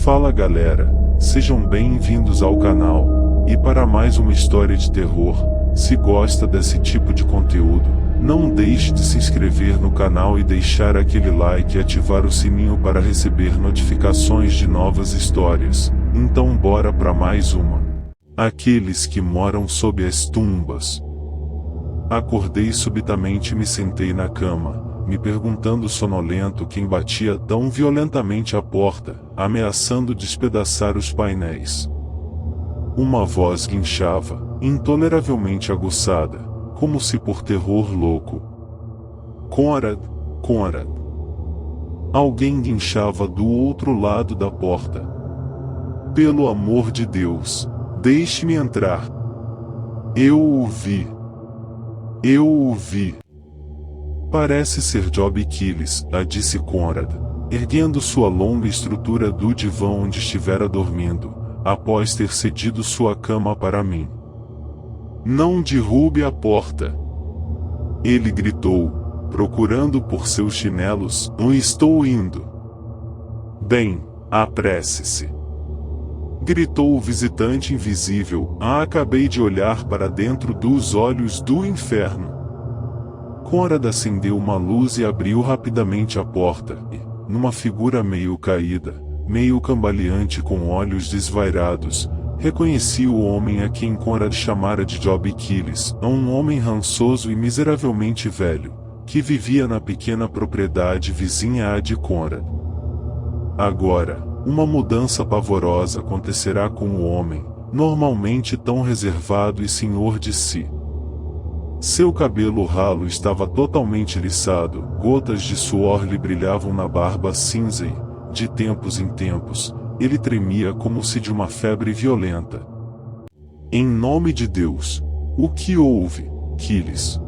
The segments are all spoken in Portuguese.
Fala galera, sejam bem-vindos ao canal, e para mais uma história de terror. Se gosta desse tipo de conteúdo, não deixe de se inscrever no canal e deixar aquele like e ativar o sininho para receber notificações de novas histórias. Então bora para mais uma. Aqueles que moram sob as tumbas. Acordei subitamente e me sentei na cama, me perguntando sonolento quem batia tão violentamente a porta, ameaçando despedaçar os painéis. Uma voz guinchava, intoleravelmente aguçada, como se por terror louco. Conrad, Conrad. Alguém guinchava do outro lado da porta. Pelo amor de Deus, deixe-me entrar. Eu o vi. Eu o vi. Parece ser Job Quiles, disse Conrad, erguendo sua longa estrutura do divã onde estivera dormindo, após ter cedido sua cama para mim. Não derrube a porta! Ele gritou, procurando por seus chinelos. Não estou indo. Bem, apresse-se! Gritou o visitante invisível. Acabei de olhar para dentro dos olhos do inferno. Conrad acendeu uma luz e abriu rapidamente a porta, e, numa figura meio caída, meio cambaleante com olhos desvairados, reconheci o homem a quem Conrad chamara de Job Quiles, um homem rançoso e miseravelmente velho, que vivia na pequena propriedade vizinha à de Conrad. Agora, uma mudança pavorosa acontecerá com o homem, normalmente tão reservado e senhor de si. Seu cabelo ralo estava totalmente eriçado, gotas de suor lhe brilhavam na barba cinza e, de tempos em tempos, ele tremia como se de uma febre violenta. Em nome de Deus, o que houve, Quiles?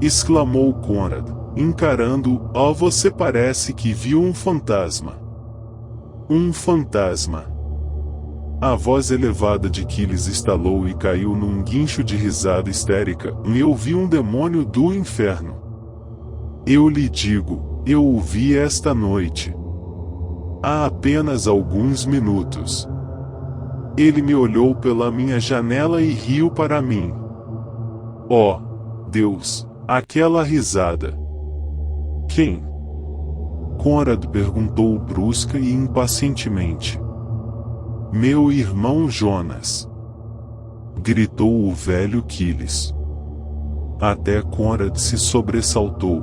Exclamou Conrad, encarando-o. Oh, você parece que viu um fantasma. Um fantasma. A voz elevada de Quiles estalou e caiu num guincho de risada histérica. Eu vi um demônio do inferno. Eu lhe digo, eu o vi esta noite. Há apenas alguns minutos. Ele me olhou pela minha janela e riu para mim. Oh, Deus, aquela risada. Quem? Conrad perguntou brusca e impacientemente. Meu irmão Jonas! Gritou o velho Quiles. Até Conrad se sobressaltou.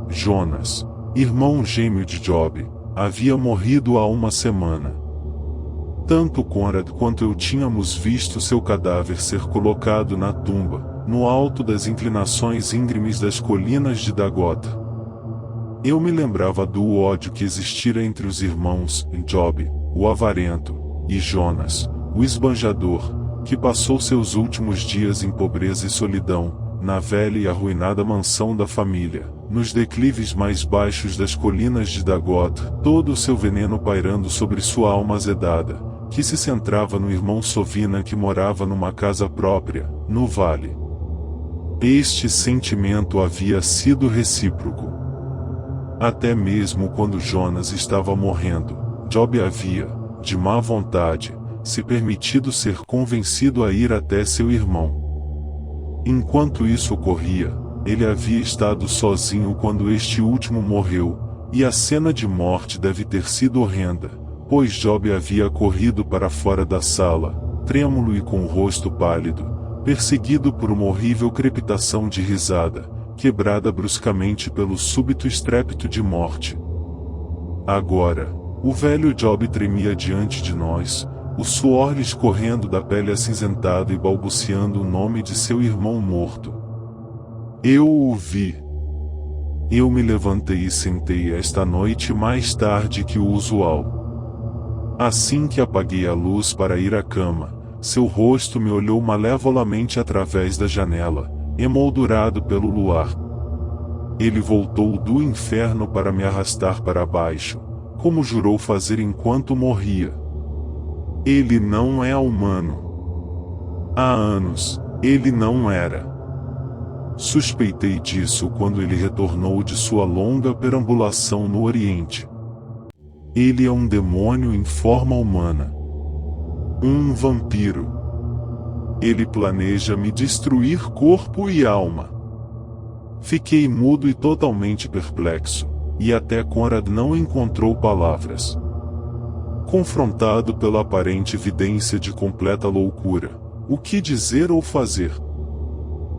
Jonas, irmão gêmeo de Job, havia morrido há uma semana. Tanto Conrad quanto eu tínhamos visto seu cadáver ser colocado na tumba, no alto das inclinações íngremes das colinas de Dagota. Eu me lembrava do ódio que existira entre os irmãos, Job, o avarento, e Jonas, o esbanjador, que passou seus últimos dias em pobreza e solidão, na velha e arruinada mansão da família, nos declives mais baixos das colinas de Dagota, todo o seu veneno pairando sobre sua alma azedada, que se centrava no irmão Sovina que morava numa casa própria, no vale. Este sentimento havia sido recíproco. Até mesmo quando Jonas estava morrendo, Job havia, de má vontade, se permitido ser convencido a ir até seu irmão. Enquanto isso ocorria, ele havia estado sozinho quando este último morreu, e a cena de morte deve ter sido horrenda, pois Job havia corrido para fora da sala, trêmulo e com o rosto pálido, perseguido por uma horrível crepitação de risada, quebrada bruscamente pelo súbito estrépito de morte. Agora, o velho Job tremia diante de nós, o suor lhe escorrendo da pele acinzentada e balbuciando o nome de seu irmão morto. Eu o vi. Eu me levantei e sentei esta noite mais tarde que o usual. Assim que apaguei a luz para ir à cama, seu rosto me olhou malevolamente através da janela, emoldurado pelo luar. Ele voltou do inferno para me arrastar para baixo, como jurou fazer enquanto morria. Ele não é humano. Há anos, ele não era. Suspeitei disso quando ele retornou de sua longa perambulação no Oriente. Ele é um demônio em forma humana. Um vampiro. Ele planeja me destruir corpo e alma. Fiquei mudo e totalmente perplexo, e até Conrad não encontrou palavras. Confrontado pela aparente evidência de completa loucura, o que dizer ou fazer?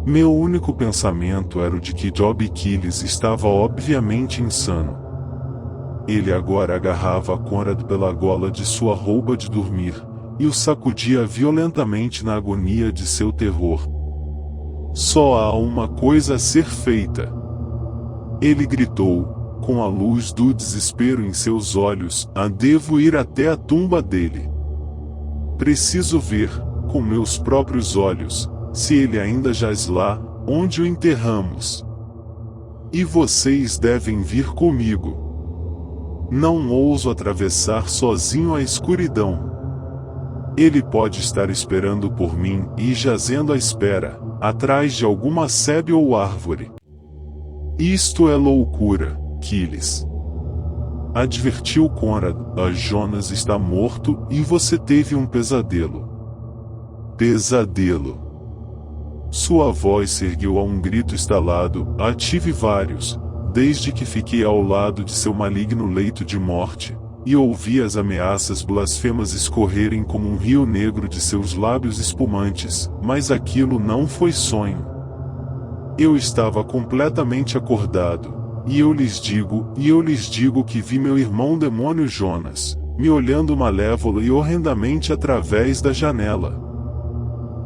Meu único pensamento era o de que Job Kylles estava obviamente insano. Ele agora agarrava Conrad pela gola de sua roupa de dormir, e o sacudia violentamente na agonia de seu terror. Só há uma coisa a ser feita. Ele gritou, com a luz do desespero em seus olhos, devo ir até a tumba dele. Preciso ver, com meus próprios olhos, se ele ainda jaz lá, onde o enterramos. E vocês devem vir comigo. Não ouso atravessar sozinho a escuridão. Ele pode estar esperando por mim e jazendo à espera, atrás de alguma sebe ou árvore. Isto é loucura, Kylles. Advertiu Conrad, Jonas está morto e você teve um pesadelo. Pesadelo. Sua voz se ergueu a um grito estalado, tive vários, desde que fiquei ao lado de seu maligno leito de morte. E ouvi as ameaças blasfemas escorrerem como um rio negro de seus lábios espumantes, mas aquilo não foi sonho. Eu estava completamente acordado, e eu lhes digo que vi meu irmão demônio Jonas, me olhando malévolo e horrendamente através da janela.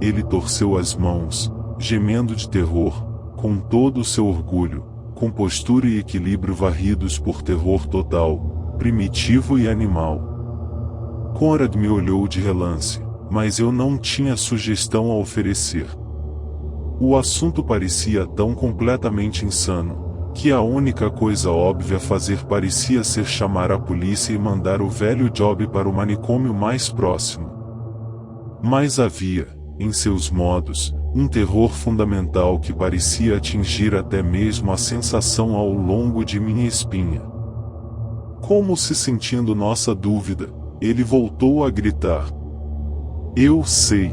Ele torceu as mãos, gemendo de terror, com todo o seu orgulho, compostura e equilíbrio varridos por terror total, primitivo e animal. Conrad me olhou de relance, mas eu não tinha sugestão a oferecer. O assunto parecia tão completamente insano, que a única coisa óbvia a fazer parecia ser chamar a polícia e mandar o velho Job para o manicômio mais próximo. Mas havia, em seus modos, um terror fundamental que parecia atingir até mesmo a sensação ao longo de minha espinha. Como se sentindo nossa dúvida, ele voltou a gritar. Eu sei.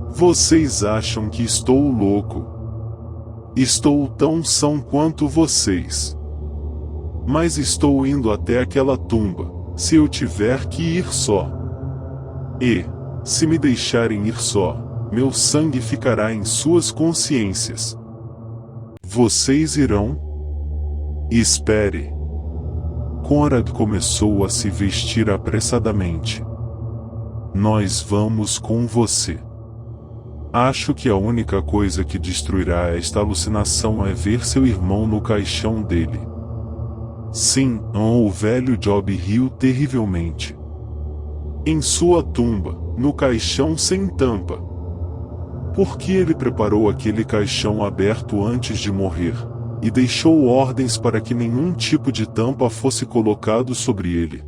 Vocês acham que estou louco. Estou tão são quanto vocês. Mas estou indo até aquela tumba, se eu tiver que ir só. E, se me deixarem ir só, meu sangue ficará em suas consciências. Vocês irão? Espere. Conrad começou a se vestir apressadamente. Nós vamos com você. Acho que a única coisa que destruirá esta alucinação é ver seu irmão no caixão dele. Sim, o velho Job riu terrivelmente. Em sua tumba, no caixão sem tampa. Por que ele preparou aquele caixão aberto antes de morrer? E deixou ordens para que nenhum tipo de tampa fosse colocado sobre ele.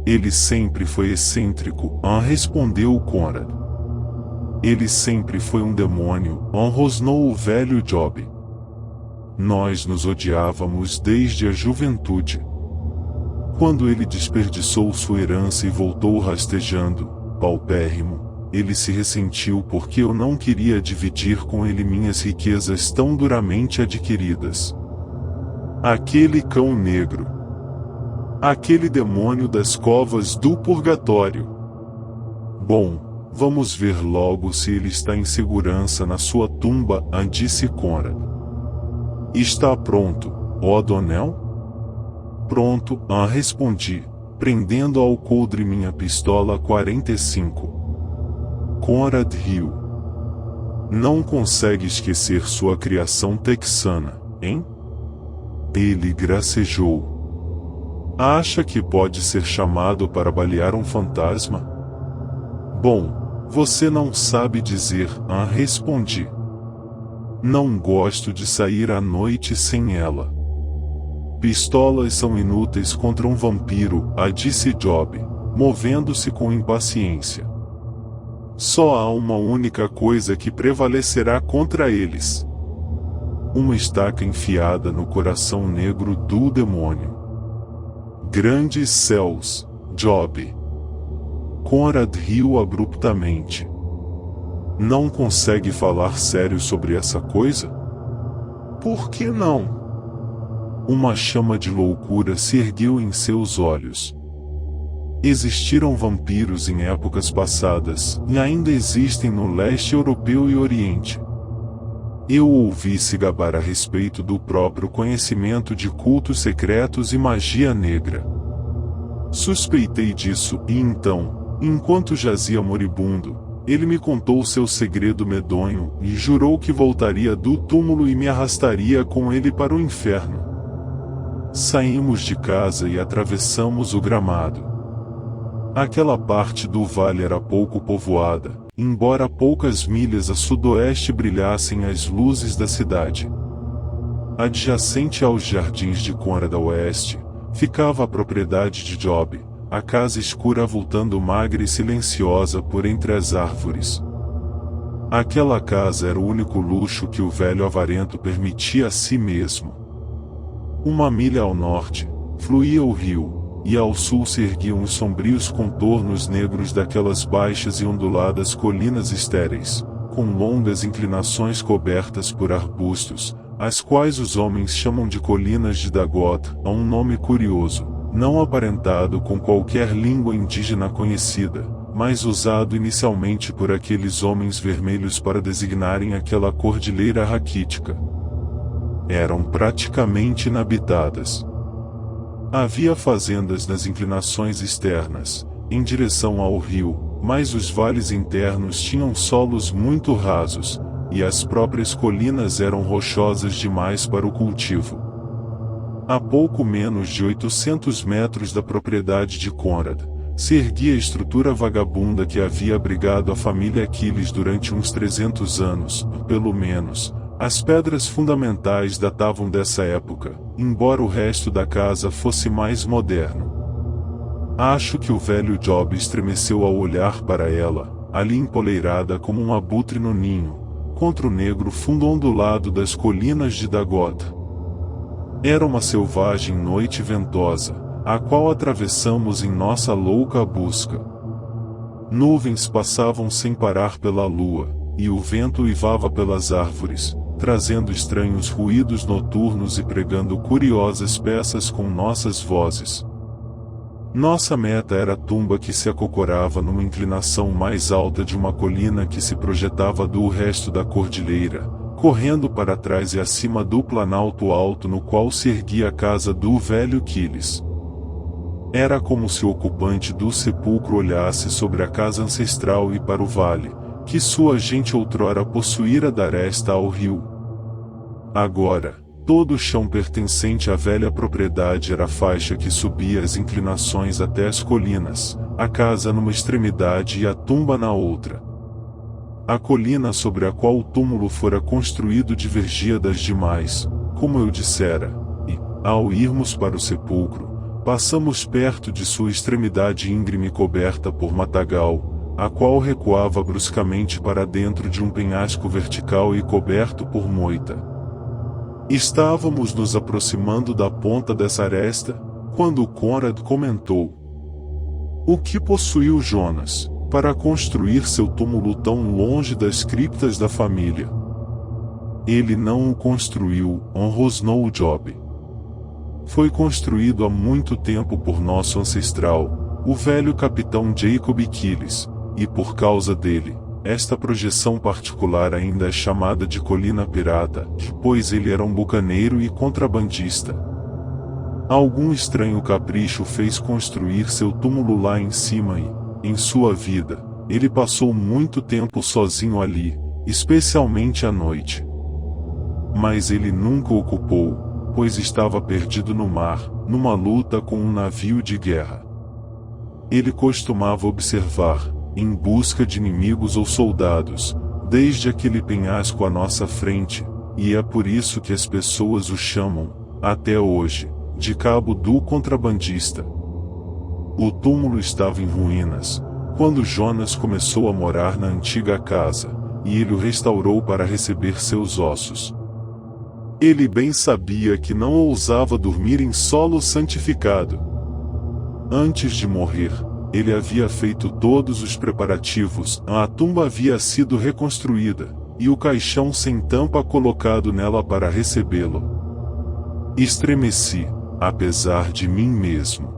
Ele sempre foi excêntrico, respondeu Conrad. Ele sempre foi um demônio, rosnou o velho Job. Nós nos odiávamos desde a juventude. Quando ele desperdiçou sua herança e voltou rastejando, paupérrimo, ele se ressentiu porque eu não queria dividir com ele minhas riquezas tão duramente adquiridas. Aquele cão negro. Aquele demônio das covas do purgatório. Bom, vamos ver logo se ele está em segurança na sua tumba, disse Conrad. Está pronto, O'Donnell? Pronto, respondi, prendendo ao coldre minha pistola 45. Conrad riu. Não consegue esquecer sua criação texana, hein? Ele gracejou. Acha que pode ser chamado para balear um fantasma? Bom, você não sabe dizer, respondi. Não gosto de sair à noite sem ela. Pistolas são inúteis contra um vampiro, disse Job, movendo-se com impaciência. Só há uma única coisa que prevalecerá contra eles. Uma estaca enfiada no coração negro do demônio. Grandes céus, Job. Conrad riu abruptamente. Não consegue falar sério sobre essa coisa? Por que não? Uma chama de loucura se ergueu em seus olhos. Existiram vampiros em épocas passadas, e ainda existem no leste europeu e oriente. Eu ouvi se gabar a respeito do próprio conhecimento de cultos secretos e magia negra. Suspeitei disso, e então, enquanto jazia moribundo, ele me contou seu segredo medonho, e jurou que voltaria do túmulo e me arrastaria com ele para o inferno. Saímos de casa e atravessamos o gramado. Aquela parte do vale era pouco povoada, embora a poucas milhas a sudoeste brilhassem as luzes da cidade. Adjacente aos jardins de Conrad a oeste, ficava a propriedade de Job, a casa escura avultando magra e silenciosa por entre as árvores. Aquela casa era o único luxo que o velho avarento permitia a si mesmo. Uma milha ao norte, fluía o rio, e ao sul se erguiam os sombrios contornos negros daquelas baixas e onduladas colinas estéreis, com longas inclinações cobertas por arbustos, as quais os homens chamam de colinas de Dagot, a um nome curioso, não aparentado com qualquer língua indígena conhecida, mas usado inicialmente por aqueles homens vermelhos para designarem aquela cordilheira raquítica. Eram praticamente inabitadas. Havia fazendas nas inclinações externas, em direção ao rio, mas os vales internos tinham solos muito rasos, e as próprias colinas eram rochosas demais para o cultivo. A pouco menos de 800 metros da propriedade de Conrad, se erguia a estrutura vagabunda que havia abrigado a família Aquiles durante uns 300 anos, pelo menos. As pedras fundamentais datavam dessa época, embora o resto da casa fosse mais moderno. Acho que o velho Job estremeceu ao olhar para ela, ali empoleirada como um abutre no ninho, contra o negro fundo ondulado das colinas de Dagot. Era uma selvagem noite ventosa, a qual atravessamos em nossa louca busca. Nuvens passavam sem parar pela lua, e o vento uivava pelas árvores, trazendo estranhos ruídos noturnos e pregando curiosas peças com nossas vozes. Nossa meta era a tumba que se acocorava numa inclinação mais alta de uma colina que se projetava do resto da cordilheira, correndo para trás e acima do planalto alto no qual se erguia a casa do velho Aquiles. Era como se o ocupante do sepulcro olhasse sobre a casa ancestral e para o vale, que sua gente outrora possuíra dar esta ao rio. Agora, todo o chão pertencente à velha propriedade era a faixa que subia as inclinações até as colinas, a casa numa extremidade e a tumba na outra. A colina sobre a qual o túmulo fora construído divergia das demais, como eu dissera, e, ao irmos para o sepulcro, passamos perto de sua extremidade íngreme coberta por matagal, a qual recuava bruscamente para dentro de um penhasco vertical e coberto por moita. Estávamos nos aproximando da ponta dessa aresta, quando Conrad comentou: "O que possuiu Jonas, para construir seu túmulo tão longe das criptas da família?" "Ele não o construiu", rosnou Job. "Foi construído há muito tempo por nosso ancestral, o velho capitão Jacob Aquiles, e por causa dele, esta projeção particular ainda é chamada de Colina Pirata, pois ele era um bucaneiro e contrabandista. Algum estranho capricho fez construir seu túmulo lá em cima e, em sua vida, ele passou muito tempo sozinho ali, especialmente à noite. Mas ele nunca ocupou, pois estava perdido no mar, numa luta com um navio de guerra. Ele costumava observar, em busca de inimigos ou soldados, desde aquele penhasco à nossa frente, e é por isso que as pessoas o chamam, até hoje, de Cabo do Contrabandista. O túmulo estava em ruínas, quando Jonas começou a morar na antiga casa, e ele o restaurou para receber seus ossos. Ele bem sabia que não ousava dormir em solo santificado. Antes de morrer, ele havia feito todos os preparativos, a tumba havia sido reconstruída, e o caixão sem tampa colocado nela para recebê-lo. Estremeci, apesar de mim mesmo.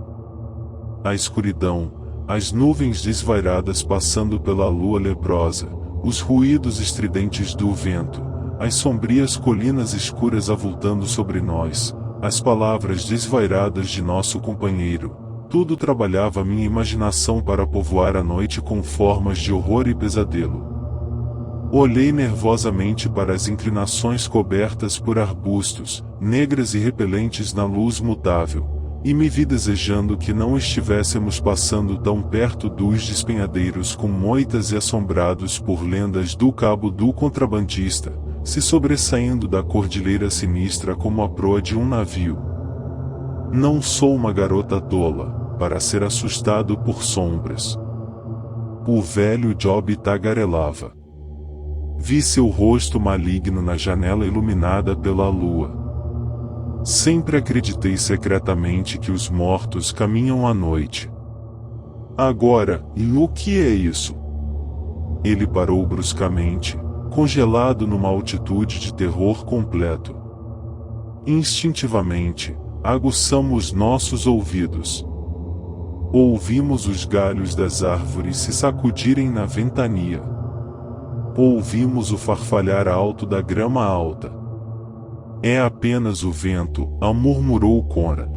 A escuridão, as nuvens desvairadas passando pela lua leprosa, os ruídos estridentes do vento, as sombrias colinas escuras avultando sobre nós, as palavras desvairadas de nosso companheiro, tudo trabalhava minha imaginação para povoar a noite com formas de horror e pesadelo. Olhei nervosamente para as inclinações cobertas por arbustos, negras e repelentes na luz mutável, e me vi desejando que não estivéssemos passando tão perto dos despenhadeiros com moitas e assombrados por lendas do cabo do contrabandista, se sobressaindo da cordilheira sinistra como a proa de um navio. Não sou uma garota tola, para ser assustado por sombras. O velho Job tagarelava. Vi seu rosto maligno na janela iluminada pela lua. Sempre acreditei secretamente que os mortos caminham à noite. Agora, e o que é isso? Ele parou bruscamente, congelado numa altitude de terror completo. Instintivamente, aguçamos nossos ouvidos. Ouvimos os galhos das árvores se sacudirem na ventania. Ouvimos o farfalhar alto da grama alta. É apenas o vento, murmurou Conrad.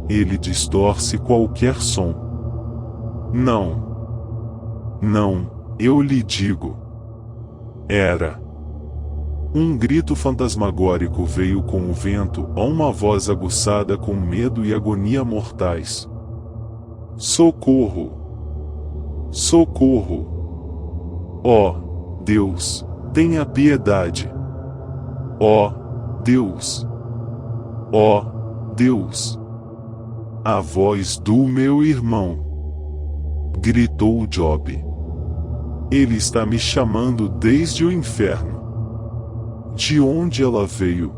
Ele distorce qualquer som. Não. Não, eu lhe digo. Era. Um grito fantasmagórico veio com o vento, uma voz aguçada com medo e agonia mortais. Socorro! Socorro! Ó, Deus, tenha piedade! Ó, Deus! Ó, Deus! A voz do meu irmão! Gritou Job. Ele está me chamando desde o inferno. De onde ela veio?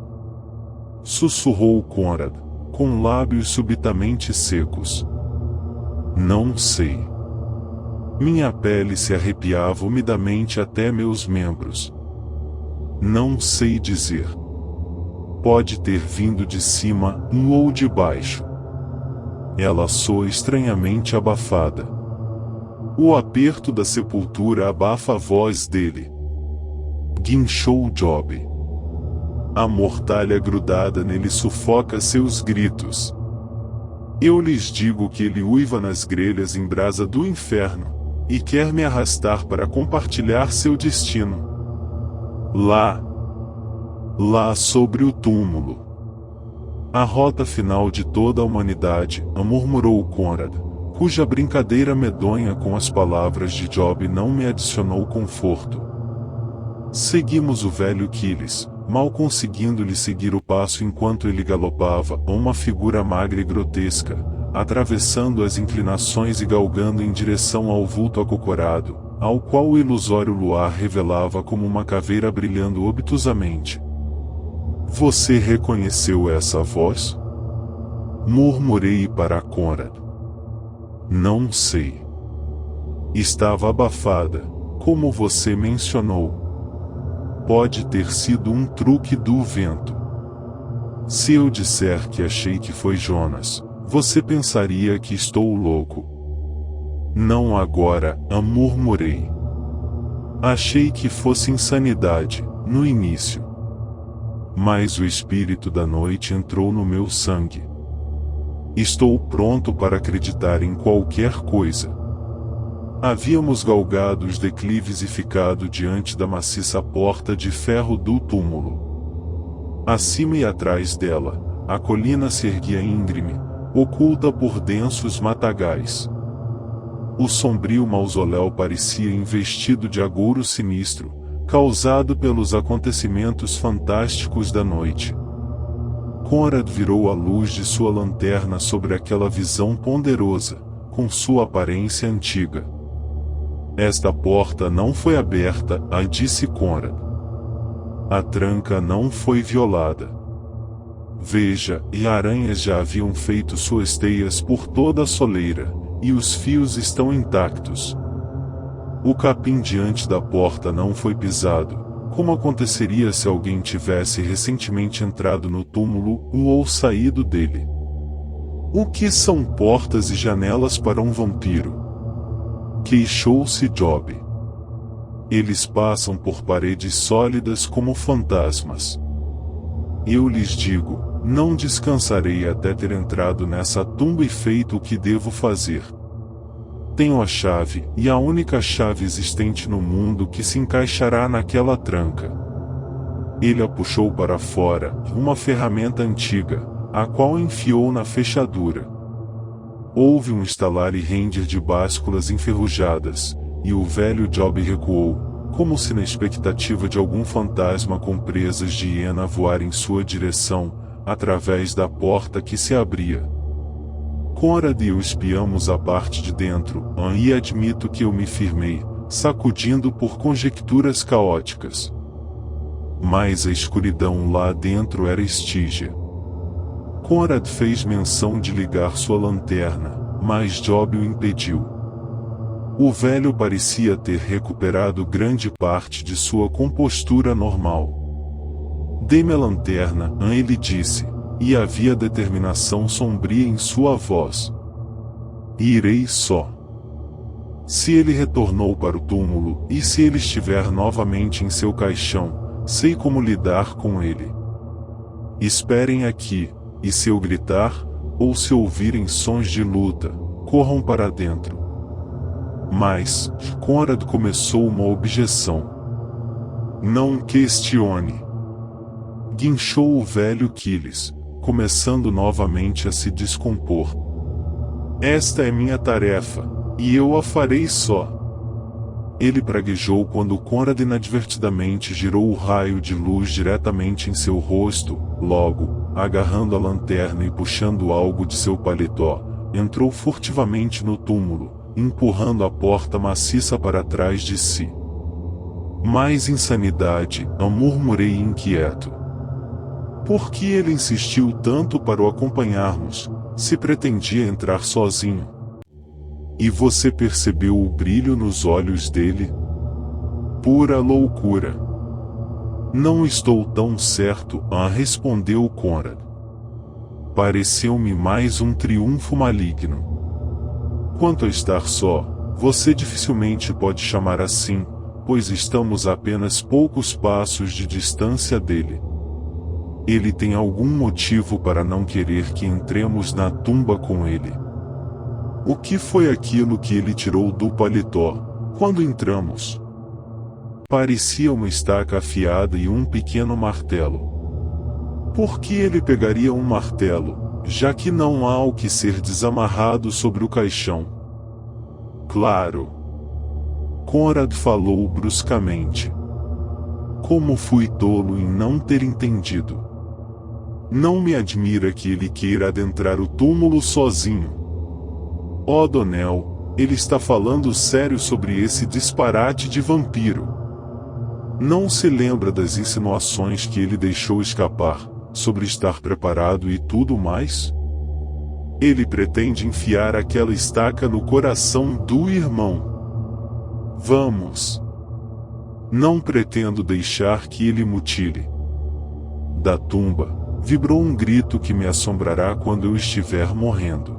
Sussurrou Conrad, com lábios subitamente secos. Não sei. Minha pele se arrepiava umidamente até meus membros. Não sei dizer. Pode ter vindo de cima ou de baixo. Ela soa estranhamente abafada. O aperto da sepultura abafa a voz dele. Guinchou Job. A mortalha grudada nele sufoca seus gritos. Eu lhes digo que ele uiva nas grelhas em brasa do inferno, e quer me arrastar para compartilhar seu destino. Lá sobre o túmulo. A rota final de toda a humanidade, murmurou Conrad, cuja brincadeira medonha com as palavras de Job não me adicionou conforto. Seguimos o velho Quiles, mal conseguindo-lhe seguir o passo enquanto ele galopava, uma figura magra e grotesca, atravessando as inclinações e galgando em direção ao vulto acocorado, ao qual o ilusório luar revelava como uma caveira brilhando obtusamente. Você reconheceu essa voz? Murmurei para Conrad. Não sei. Estava abafada, como você mencionou. Pode ter sido um truque do vento. Se eu disser que achei que foi Jonas, você pensaria que estou louco. Não agora, murmurei. Achei que fosse insanidade, no início. Mas o espírito da noite entrou no meu sangue. Estou pronto para acreditar em qualquer coisa. Havíamos galgado os declives e ficado diante da maciça porta de ferro do túmulo. Acima e atrás dela, a colina se erguia íngreme, oculta por densos matagais. O sombrio mausoléu parecia investido de agouro sinistro, causado pelos acontecimentos fantásticos da noite. Conrad virou a luz de sua lanterna sobre aquela visão ponderosa, com sua aparência antiga. Esta porta não foi aberta, disse Conrad. A tranca não foi violada. Veja, e aranhas já haviam feito suas teias por toda a soleira, e os fios estão intactos. O capim diante da porta não foi pisado, como aconteceria se alguém tivesse recentemente entrado no túmulo ou saído dele. O que são portas e janelas para um vampiro? Queixou-se Job. Eles passam por paredes sólidas como fantasmas. Eu lhes digo, não descansarei até ter entrado nessa tumba e feito o que devo fazer. Tenho a chave, e a única chave existente no mundo que se encaixará naquela tranca. Ele a puxou para fora, uma ferramenta antiga, a qual enfiou na fechadura. Houve um estalar e render de básculas enferrujadas, e o velho Job recuou, como se na expectativa de algum fantasma com presas de hiena voar em sua direção, através da porta que se abria. Conrad e eu espiamos a parte de dentro, e admito que eu me firmei, sacudindo por conjecturas caóticas. Mas a escuridão lá dentro era estígia. Conrad fez menção de ligar sua lanterna, mas Job o impediu. O velho parecia ter recuperado grande parte de sua compostura normal. Dê-me a lanterna, ele disse, e havia determinação sombria em sua voz. Irei só. Se ele retornou para o túmulo, e se ele estiver novamente em seu caixão, sei como lidar com ele. Esperem aqui, e se eu gritar, ou se ouvirem sons de luta, corram para dentro. Mas, Conrad começou uma objeção. Não questione. Guinchou o velho Quiles, começando novamente a se descompor. Esta é minha tarefa, e eu a farei só. Ele praguejou quando Conrad inadvertidamente girou o raio de luz diretamente em seu rosto, logo, agarrando a lanterna e puxando algo de seu paletó, entrou furtivamente no túmulo, empurrando a porta maciça para trás de si. Mais insanidade, eu murmurei inquieto. Por que ele insistiu tanto para o acompanharmos, se pretendia entrar sozinho? E você percebeu o brilho nos olhos dele? Pura loucura. Não estou tão certo, respondeu Conrad. Pareceu-me mais um triunfo maligno. Quanto a estar só, você dificilmente pode chamar assim, pois estamos a apenas poucos passos de distância dele. Ele tem algum motivo para não querer que entremos na tumba com ele. O que foi aquilo que ele tirou do paletó, quando entramos? Parecia uma estaca afiada e um pequeno martelo. Por que ele pegaria um martelo, já que não há o que ser desamarrado sobre o caixão? Claro. Conrad falou bruscamente. Como fui tolo em não ter entendido. Não me admira que ele queira adentrar o túmulo sozinho. Oh Donnell, ele está falando sério sobre esse disparate de vampiro. Não se lembra das insinuações que ele deixou escapar, sobre estar preparado e tudo mais? Ele pretende enfiar aquela estaca no coração do irmão. Vamos. Não pretendo deixar que ele mutile. Da tumba, vibrou um grito que me assombrará quando eu estiver morrendo.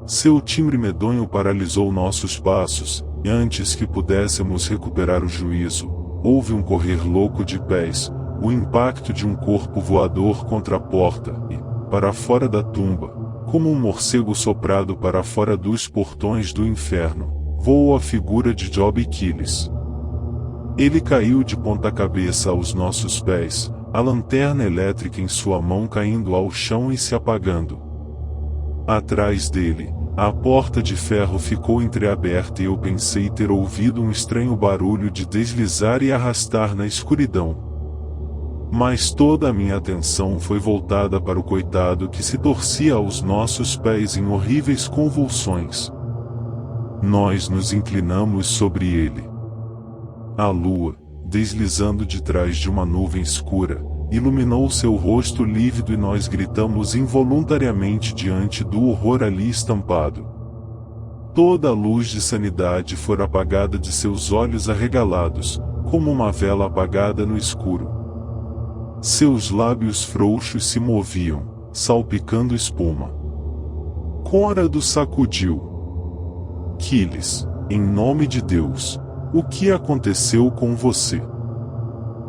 Seu timbre medonho paralisou nossos passos, e antes que pudéssemos recuperar o juízo, houve um correr louco de pés, o impacto de um corpo voador contra a porta, e, para fora da tumba, como um morcego soprado para fora dos portões do inferno, voou a figura de Job Quiles. Ele caiu de ponta cabeça aos nossos pés, a lanterna elétrica em sua mão caindo ao chão e se apagando. Atrás dele, a porta de ferro ficou entreaberta e eu pensei ter ouvido um estranho barulho de deslizar e arrastar na escuridão. Mas toda a minha atenção foi voltada para o coitado que se torcia aos nossos pés em horríveis convulsões. Nós nos inclinamos sobre ele. A lua, deslizando de trás de uma nuvem escura, iluminou seu rosto lívido e nós gritamos involuntariamente diante do horror ali estampado. Toda a luz de sanidade fora apagada de seus olhos arregalados, como uma vela apagada no escuro. Seus lábios frouxos se moviam, salpicando espuma. Cônrado sacudiu. Quiles, em nome de Deus, o que aconteceu com você?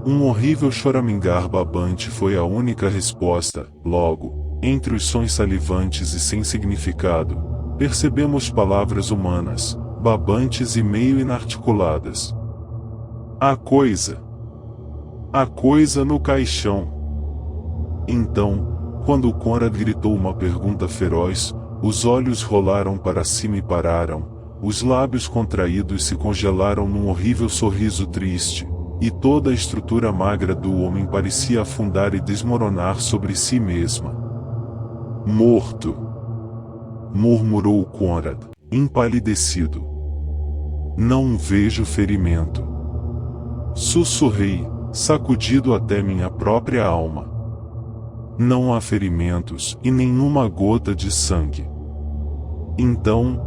Um horrível choramingar babante foi a única resposta. Logo, entre os sons salivantes e sem significado, percebemos palavras humanas, babantes e meio inarticuladas. A coisa no caixão. Então, quando Cônrado gritou uma pergunta feroz, os olhos rolaram para cima e pararam, os lábios contraídos se congelaram num horrível sorriso triste, e toda a estrutura magra do homem parecia afundar e desmoronar sobre si mesma. Morto! Murmurou Cônrado, empalidecido. Não vejo ferimento. Sussurrei, sacudido até minha própria alma. Não há ferimentos e nenhuma gota de sangue. Então,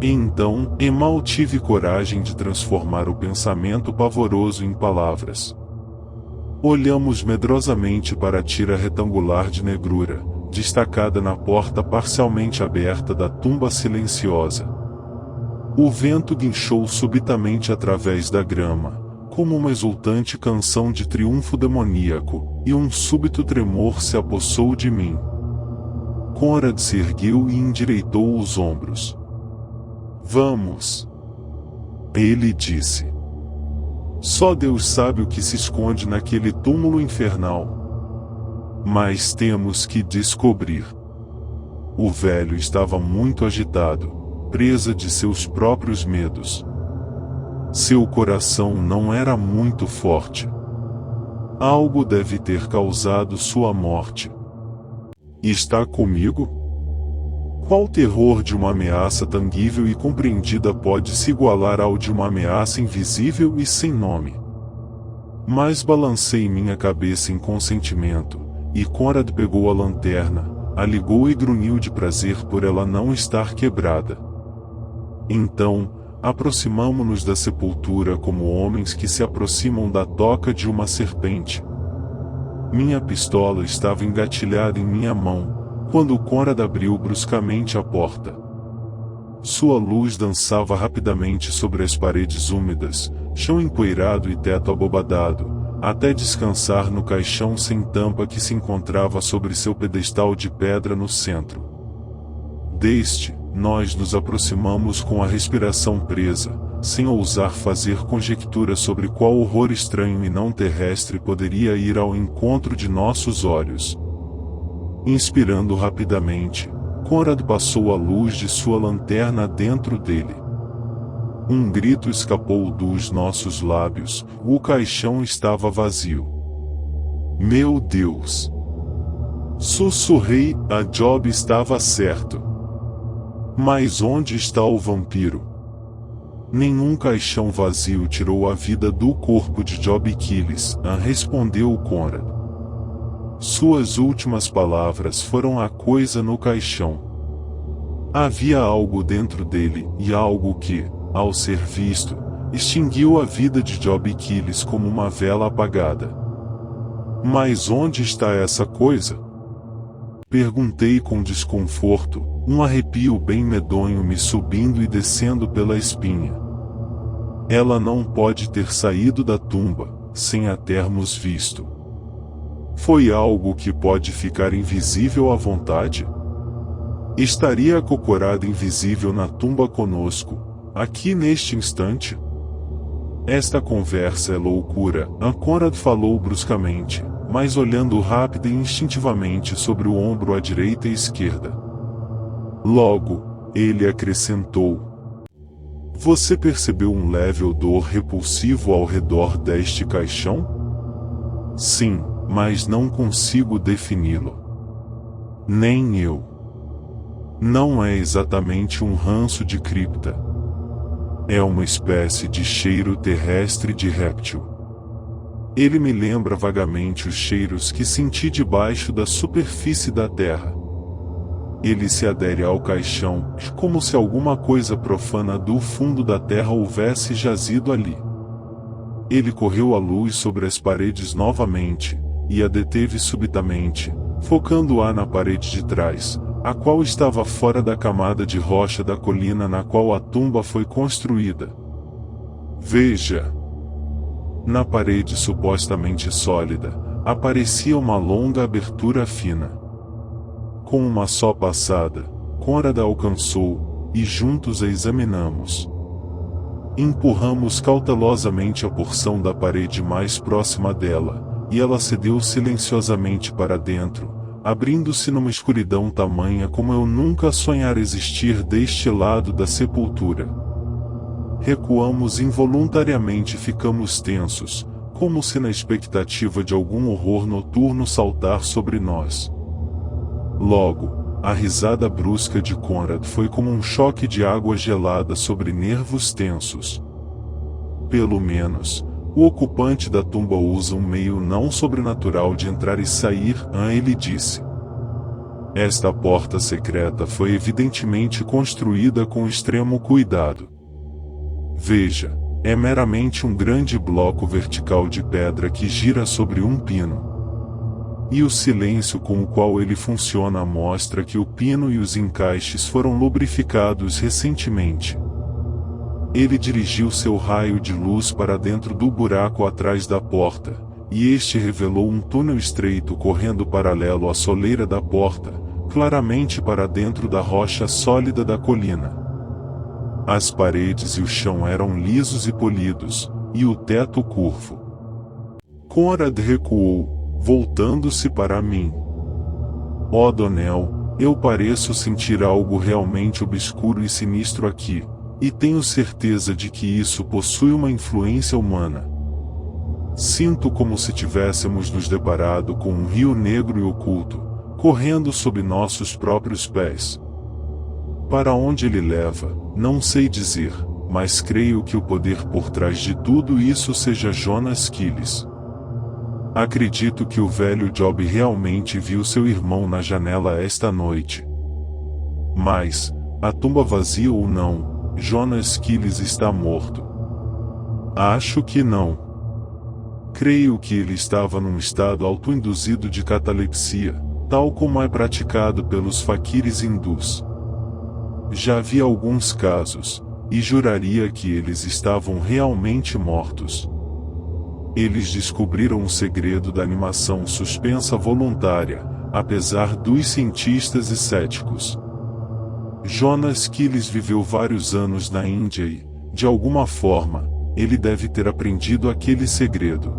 mal tive coragem de transformar o pensamento pavoroso em palavras. Olhamos medrosamente para a tira retangular de negrura, destacada na porta parcialmente aberta da tumba silenciosa. O vento guinchou subitamente através da grama, como uma exultante canção de triunfo demoníaco, e um súbito tremor se apossou de mim. Cônrado se ergueu e endireitou os ombros. Vamos! Ele disse. Só Deus sabe o que se esconde naquele túmulo infernal. Mas temos que descobrir. O velho estava muito agitado, presa de seus próprios medos. Seu coração não era muito forte. Algo deve ter causado sua morte. Está comigo? Qual terror de uma ameaça tangível e compreendida pode se igualar ao de uma ameaça invisível e sem nome? Mas balancei minha cabeça em consentimento, e Cônrado pegou a lanterna, a ligou e grunhiu de prazer por ela não estar quebrada. Então, aproximamo-nos da sepultura como homens que se aproximam da toca de uma serpente. Minha pistola estava engatilhada em minha mão, quando Cônrado abriu bruscamente a porta. Sua luz dançava rapidamente sobre as paredes úmidas, chão empoeirado e teto abobadado, até descansar no caixão sem tampa que se encontrava sobre seu pedestal de pedra no centro. Deste, nós nos aproximamos com a respiração presa, sem ousar fazer conjectura sobre qual horror estranho e não terrestre poderia ir ao encontro de nossos olhos. Inspirando rapidamente, Cônrado passou a luz de sua lanterna dentro dele. Um grito escapou dos nossos lábios, o caixão estava vazio. Meu Deus! Sussurrei, a Job estava certo. Mas onde está o vampiro? Nenhum caixão vazio tirou a vida do corpo de Job Quiles, respondeu Cônrado. Suas últimas palavras foram a coisa no caixão. Havia algo dentro dele, e algo que, ao ser visto, extinguiu a vida de Job Quiles como uma vela apagada. Mas onde está essa coisa? Perguntei com desconforto, um arrepio bem medonho me subindo e descendo pela espinha. Ela não pode ter saído da tumba, sem a termos visto. Foi algo que pode ficar invisível à vontade? Estaria acocorada invisível na tumba conosco, aqui neste instante? Esta conversa é loucura, Cônrado falou bruscamente, mas olhando rápida e instintivamente sobre o ombro à direita e esquerda. Logo, ele acrescentou. Você percebeu um leve odor repulsivo ao redor deste caixão? Sim, mas não consigo defini-lo. Nem eu. Não é exatamente um ranço de cripta. É uma espécie de cheiro terrestre de réptil. Ele me lembra vagamente os cheiros que senti debaixo da superfície da terra. Ele se adere ao caixão, como se alguma coisa profana do fundo da terra houvesse jazido ali. Ele correu a luz sobre as paredes novamente, e a deteve subitamente, focando-a na parede de trás, a qual estava fora da camada de rocha da colina na qual a tumba foi construída. Veja! Na parede supostamente sólida, aparecia uma longa abertura fina. Com uma só passada, Conrad a alcançou, e juntos a examinamos. Empurramos cautelosamente a porção da parede mais próxima dela, e ela cedeu silenciosamente para dentro, abrindo-se numa escuridão tamanha como eu nunca sonhara existir deste lado da sepultura. Recuamos involuntariamente e ficamos tensos, como se na expectativa de algum horror noturno saltar sobre nós. Logo, a risada brusca de Conrad foi como um choque de água gelada sobre nervos tensos. Pelo menos, o ocupante da tumba usa um meio não sobrenatural de entrar e sair, ele disse. Esta porta secreta foi evidentemente construída com extremo cuidado. Veja, é meramente um grande bloco vertical de pedra que gira sobre um pino. E o silêncio com o qual ele funciona mostra que o pino e os encaixes foram lubrificados recentemente. Ele dirigiu seu raio de luz para dentro do buraco atrás da porta, e este revelou um túnel estreito correndo paralelo à soleira da porta, claramente para dentro da rocha sólida da colina. As paredes e o chão eram lisos e polidos, e o teto curvo. Conrad recuou, voltando-se para mim. Ó Donnell, eu pareço sentir algo realmente obscuro e sinistro aqui, e tenho certeza de que isso possui uma influência humana. Sinto como se tivéssemos nos deparado com um rio negro e oculto, correndo sob nossos próprios pés. Para onde ele leva, não sei dizer, mas creio que o poder por trás de tudo isso seja Jonas Quiles. Acredito que o velho Job realmente viu seu irmão na janela esta noite. Mas, a tumba vazia ou não, Jonas Quiles está morto. Acho que não. Creio que ele estava num estado autoinduzido de catalepsia, tal como é praticado pelos faquires hindus. Já vi alguns casos, e juraria que eles estavam realmente mortos. Eles descobriram o segredo da animação suspensa voluntária, apesar dos cientistas e céticos. Jonas Quiles viveu vários anos na Índia e, de alguma forma, ele deve ter aprendido aquele segredo.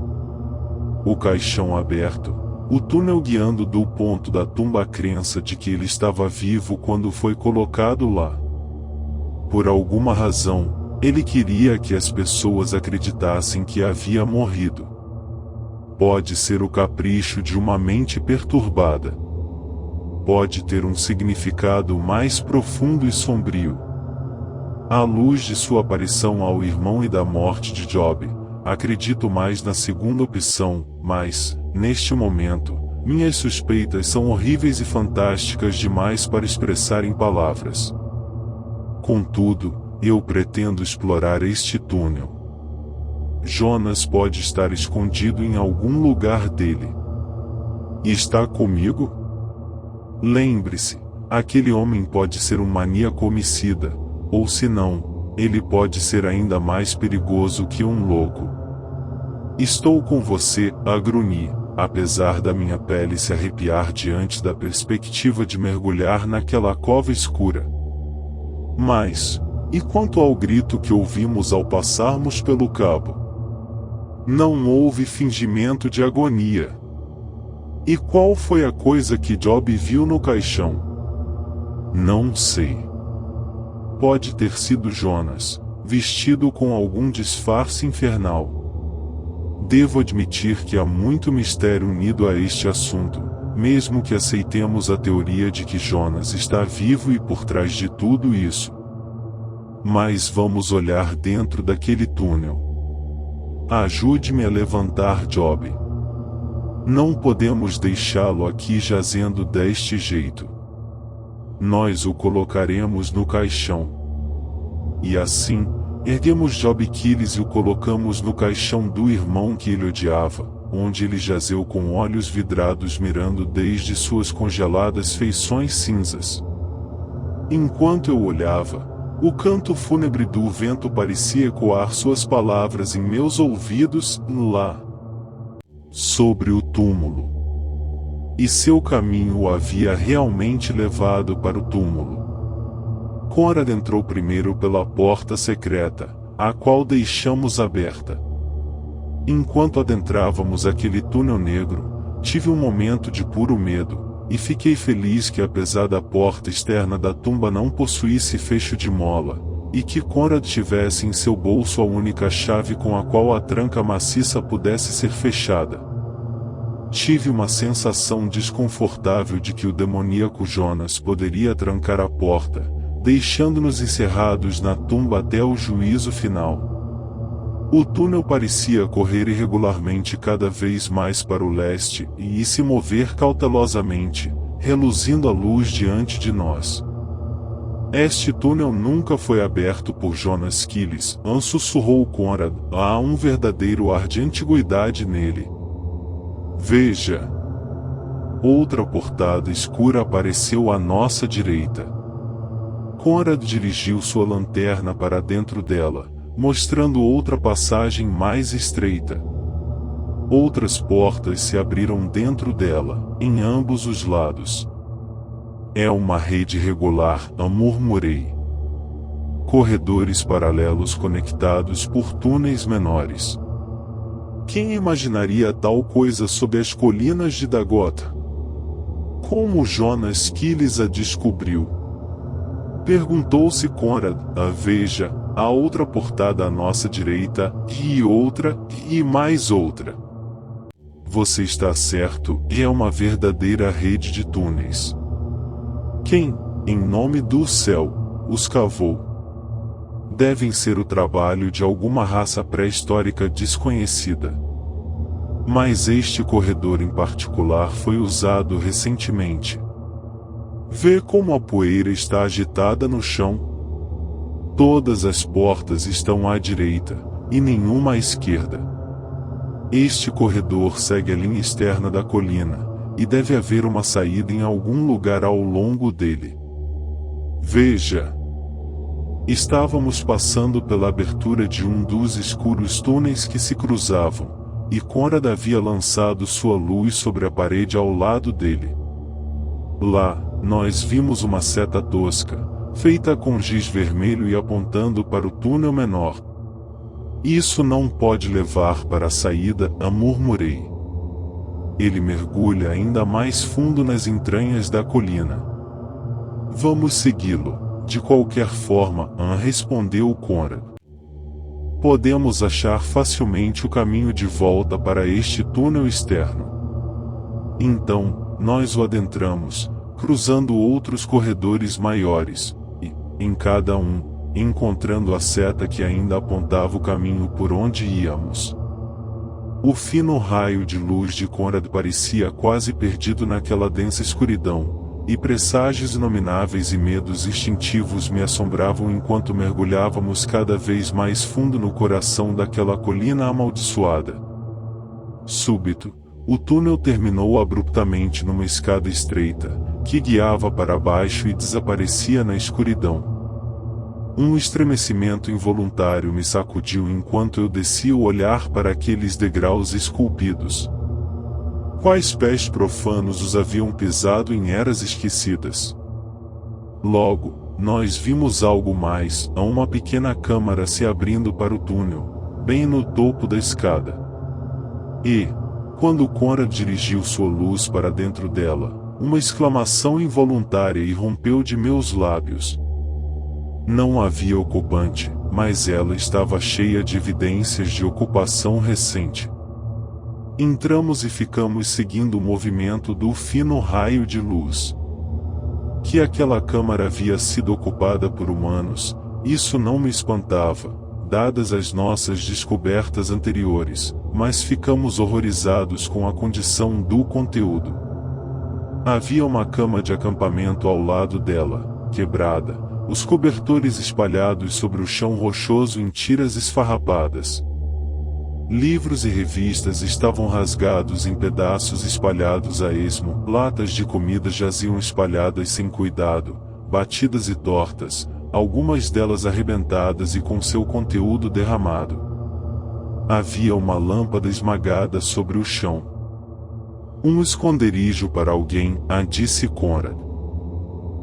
O caixão aberto, o túnel guiando do ponto da tumba a crença de que ele estava vivo quando foi colocado lá. Por alguma razão, ele queria que as pessoas acreditassem que havia morrido. Pode ser o capricho de uma mente perturbada. Pode ter um significado mais profundo e sombrio. À luz de sua aparição ao irmão e da morte de Job, acredito mais na segunda opção, mas, neste momento, minhas suspeitas são horríveis e fantásticas demais para expressar em palavras. Contudo, eu pretendo explorar este túnel. Jonas pode estar escondido em algum lugar dele. E está comigo? Lembre-se, aquele homem pode ser um maníaco homicida, ou se não, ele pode ser ainda mais perigoso que um louco. Estou com você, grunhi, apesar da minha pele se arrepiar diante da perspectiva de mergulhar naquela cova escura. Mas, e quanto ao grito que ouvimos ao passarmos pelo cabo? Não houve fingimento de agonia. E qual foi a coisa que Job viu no caixão? Não sei. Pode ter sido Jonas, vestido com algum disfarce infernal. Devo admitir que há muito mistério unido a este assunto, mesmo que aceitemos a teoria de que Jonas está vivo e por trás de tudo isso. Mas vamos olhar dentro daquele túnel. Ajude-me a levantar Job. Não podemos deixá-lo aqui jazendo deste jeito. Nós o colocaremos no caixão. E assim, erguemos Job Quiles e o colocamos no caixão do irmão que ele odiava, onde ele jazeu com olhos vidrados mirando desde suas congeladas feições cinzas. Enquanto eu olhava, o canto fúnebre do vento parecia ecoar suas palavras em meus ouvidos, lá, sobre o túmulo. E seu caminho o havia realmente levado para o túmulo. Conrad entrou primeiro pela porta secreta, a qual deixamos aberta. Enquanto adentrávamos aquele túnel negro, tive um momento de puro medo, e fiquei feliz que a pesada porta externa da tumba não possuísse fecho de mola, e que Conrad tivesse em seu bolso a única chave com a qual a tranca maciça pudesse ser fechada. Tive uma sensação desconfortável de que o demoníaco Jonas poderia trancar a porta, deixando-nos encerrados na tumba até o juízo final. O túnel parecia correr irregularmente cada vez mais para o leste e se mover cautelosamente, reluzindo a luz diante de nós. Este túnel nunca foi aberto por Jonas Quiles, sussurrou Conrad, há um verdadeiro ar de antiguidade nele. Veja! Outra portada escura apareceu à nossa direita. Conrad dirigiu sua lanterna para dentro dela, mostrando outra passagem mais estreita. Outras portas se abriram dentro dela, em ambos os lados. É uma rede regular, murmurei. Corredores paralelos conectados por túneis menores. Quem imaginaria tal coisa sob as colinas de Dagota? Como Jonas Quiles a descobriu? Perguntou-se Conrad. Veja, há outra portada à nossa direita, e outra, e mais outra. Você está certo, é uma verdadeira rede de túneis. Quem, em nome do céu, os cavou? Devem ser o trabalho de alguma raça pré-histórica desconhecida. Mas este corredor em particular foi usado recentemente. Vê como a poeira está agitada no chão? Todas as portas estão à direita, e nenhuma à esquerda. Este corredor segue a linha externa da colina, e deve haver uma saída em algum lugar ao longo dele. Veja! Estávamos passando pela abertura de um dos escuros túneis que se cruzavam, e Conrad havia lançado sua luz sobre a parede ao lado dele. Lá, nós vimos uma seta tosca, feita com giz vermelho e apontando para o túnel menor. Isso não pode levar para a saída, murmurei. Ele mergulha ainda mais fundo nas entranhas da colina. Vamos segui-lo, de qualquer forma, respondeu Conrad. Podemos achar facilmente o caminho de volta para este túnel externo. Então, nós o adentramos, cruzando outros corredores maiores, e, em cada um, encontrando a seta que ainda apontava o caminho por onde íamos. O fino raio de luz de Conrad parecia quase perdido naquela densa escuridão, e presságios inomináveis e medos instintivos me assombravam enquanto mergulhávamos cada vez mais fundo no coração daquela colina amaldiçoada. Súbito, o túnel terminou abruptamente numa escada estreita, que guiava para baixo e desaparecia na escuridão. Um estremecimento involuntário me sacudiu enquanto eu descia o olhar para aqueles degraus esculpidos. Quais pés profanos os haviam pisado em eras esquecidas? Logo, nós vimos algo mais, uma pequena câmara se abrindo para o túnel, bem no topo da escada. E, quando Conrad dirigiu sua luz para dentro dela, uma exclamação involuntária irrompeu de meus lábios. Não havia ocupante, mas ela estava cheia de evidências de ocupação recente. Entramos e ficamos seguindo o movimento do fino raio de luz. Que aquela câmara havia sido ocupada por humanos, isso não me espantava, dadas as nossas descobertas anteriores, mas ficamos horrorizados com a condição do conteúdo. Havia uma cama de acampamento ao lado dela, quebrada, os cobertores espalhados sobre o chão rochoso em tiras esfarrapadas. Livros e revistas estavam rasgados em pedaços espalhados a esmo, latas de comida jaziam espalhadas sem cuidado, batidas e tortas, algumas delas arrebentadas e com seu conteúdo derramado. Havia uma lâmpada esmagada sobre o chão. Um esconderijo para alguém, disse Conrad.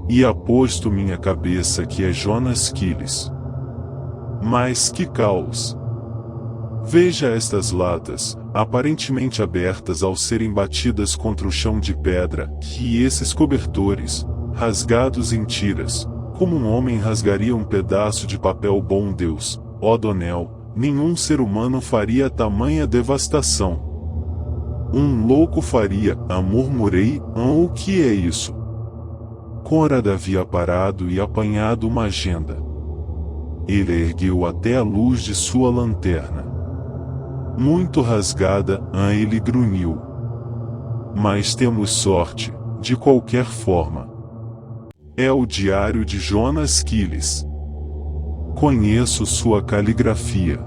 E aposto minha cabeça que é Jonas Quiles. Mas que caos! Veja estas latas, aparentemente abertas ao serem batidas contra o chão de pedra, e esses cobertores, rasgados em tiras, como um homem rasgaria um pedaço de papel. Bom Deus, ó Donnell, nenhum ser humano faria tamanha devastação. Um louco faria, murmurei, o que é isso? Conrad havia parado e apanhado uma agenda. Ele ergueu até a luz de sua lanterna. Muito rasgada, ele grunhiu. Mas temos sorte, de qualquer forma. É o diário de Jonas Quiles. Conheço sua caligrafia.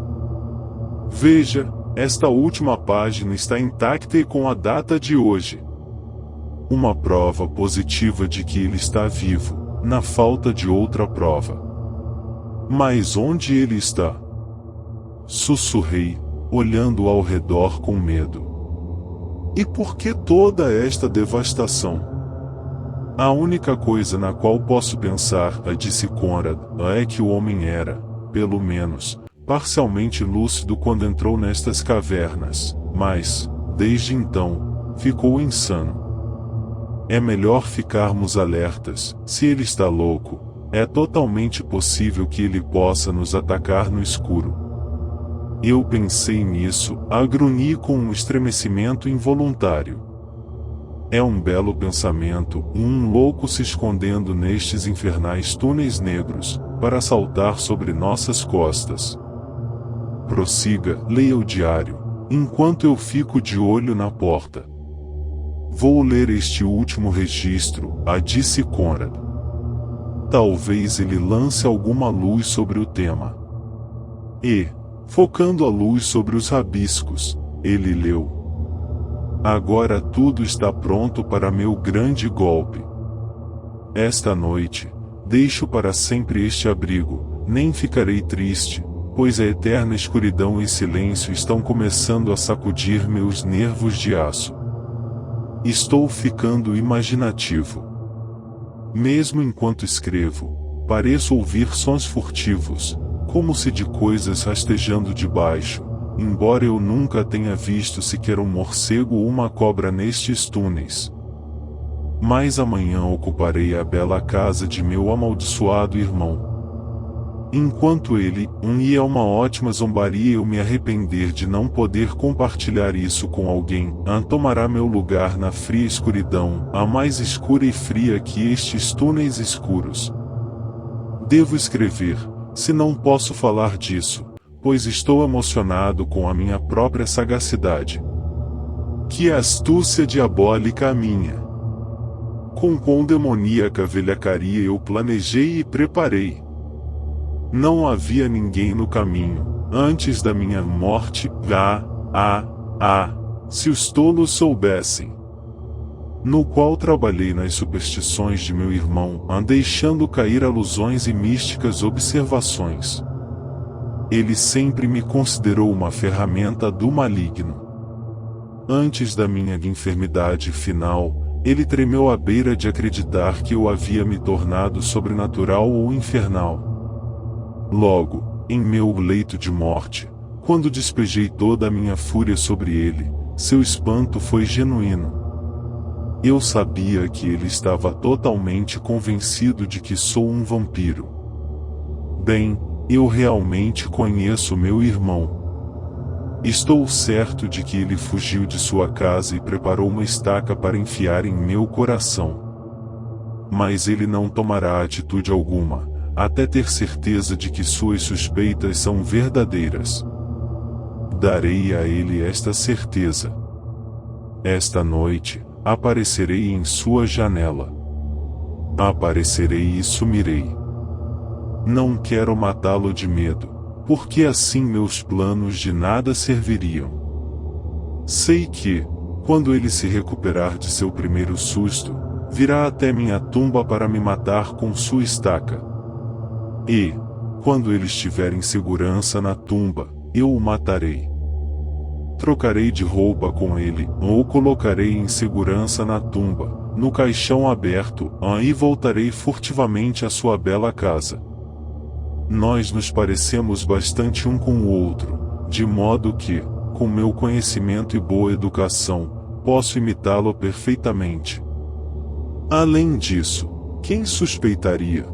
Veja, esta última página está intacta e com a data de hoje. Uma prova positiva de que ele está vivo, na falta de outra prova. Mas onde ele está? Sussurrei, olhando ao redor com medo. E por que toda esta devastação? A única coisa na qual posso pensar, disse Conrad, é que o homem era, pelo menos, parcialmente lúcido quando entrou nestas cavernas, mas, desde então, ficou insano. É melhor ficarmos alertas. Se ele está louco, é totalmente possível que ele possa nos atacar no escuro. Eu pensei nisso, grunhi com um estremecimento involuntário. É um belo pensamento, um louco se escondendo nestes infernais túneis negros, para saltar sobre nossas costas. Prossiga, leia o diário, enquanto eu fico de olho na porta. Vou ler este último registro, disse Conrad. Talvez ele lance alguma luz sobre o tema. E, focando a luz sobre os rabiscos, ele leu. Agora tudo está pronto para meu grande golpe. Esta noite, deixo para sempre este abrigo, nem ficarei triste, pois a eterna escuridão e silêncio estão começando a sacudir meus nervos de aço. Estou ficando imaginativo. Mesmo enquanto escrevo, pareço ouvir sons furtivos, como se de coisas rastejando debaixo, embora eu nunca tenha visto sequer um morcego ou uma cobra nestes túneis. Mas amanhã ocuparei a bela casa de meu amaldiçoado irmão. Enquanto ele, e é uma ótima zombaria eu me arrepender de não poder compartilhar isso com alguém, tomará meu lugar na fria escuridão, a mais escura e fria que estes túneis escuros. Devo escrever, se não posso falar disso, pois estou emocionado com a minha própria sagacidade. Que astúcia diabólica a minha! Com quão demoníaca velhacaria eu planejei e preparei. Não havia ninguém no caminho, antes da minha morte, se os tolos soubessem. No qual trabalhei nas superstições de meu irmão, deixando cair alusões e místicas observações. Ele sempre me considerou uma ferramenta do maligno. Antes da minha enfermidade final, ele tremeu à beira de acreditar que eu havia me tornado sobrenatural ou infernal. Logo, em meu leito de morte, quando despejei toda a minha fúria sobre ele, seu espanto foi genuíno. Eu sabia que ele estava totalmente convencido de que sou um vampiro. Bem, eu realmente conheço meu irmão. Estou certo de que ele fugiu de sua casa e preparou uma estaca para enfiar em meu coração. Mas ele não tomará atitude alguma, até ter certeza de que suas suspeitas são verdadeiras. Darei a ele esta certeza. Esta noite, aparecerei em sua janela. Aparecerei e sumirei. Não quero matá-lo de medo, porque assim meus planos de nada serviriam. Sei que, quando ele se recuperar de seu primeiro susto, virá até minha tumba para me matar com sua estaca. E, quando ele estiver em segurança na tumba, eu o matarei. Trocarei de roupa com ele, ou o colocarei em segurança na tumba, no caixão aberto, e voltarei furtivamente à sua bela casa. Nós nos parecemos bastante um com o outro, de modo que, com meu conhecimento e boa educação, posso imitá-lo perfeitamente. Além disso, quem suspeitaria?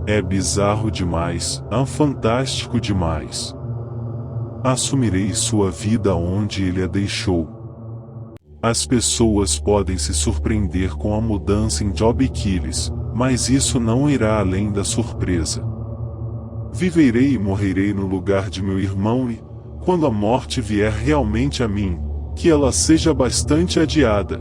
É bizarro demais, fantástico demais. Assumirei sua vida onde ele a deixou. As pessoas podem se surpreender com a mudança em Job Quiles, mas isso não irá além da surpresa. Viverei e morrerei no lugar de meu irmão e, quando a morte vier realmente a mim, que ela seja bastante adiada.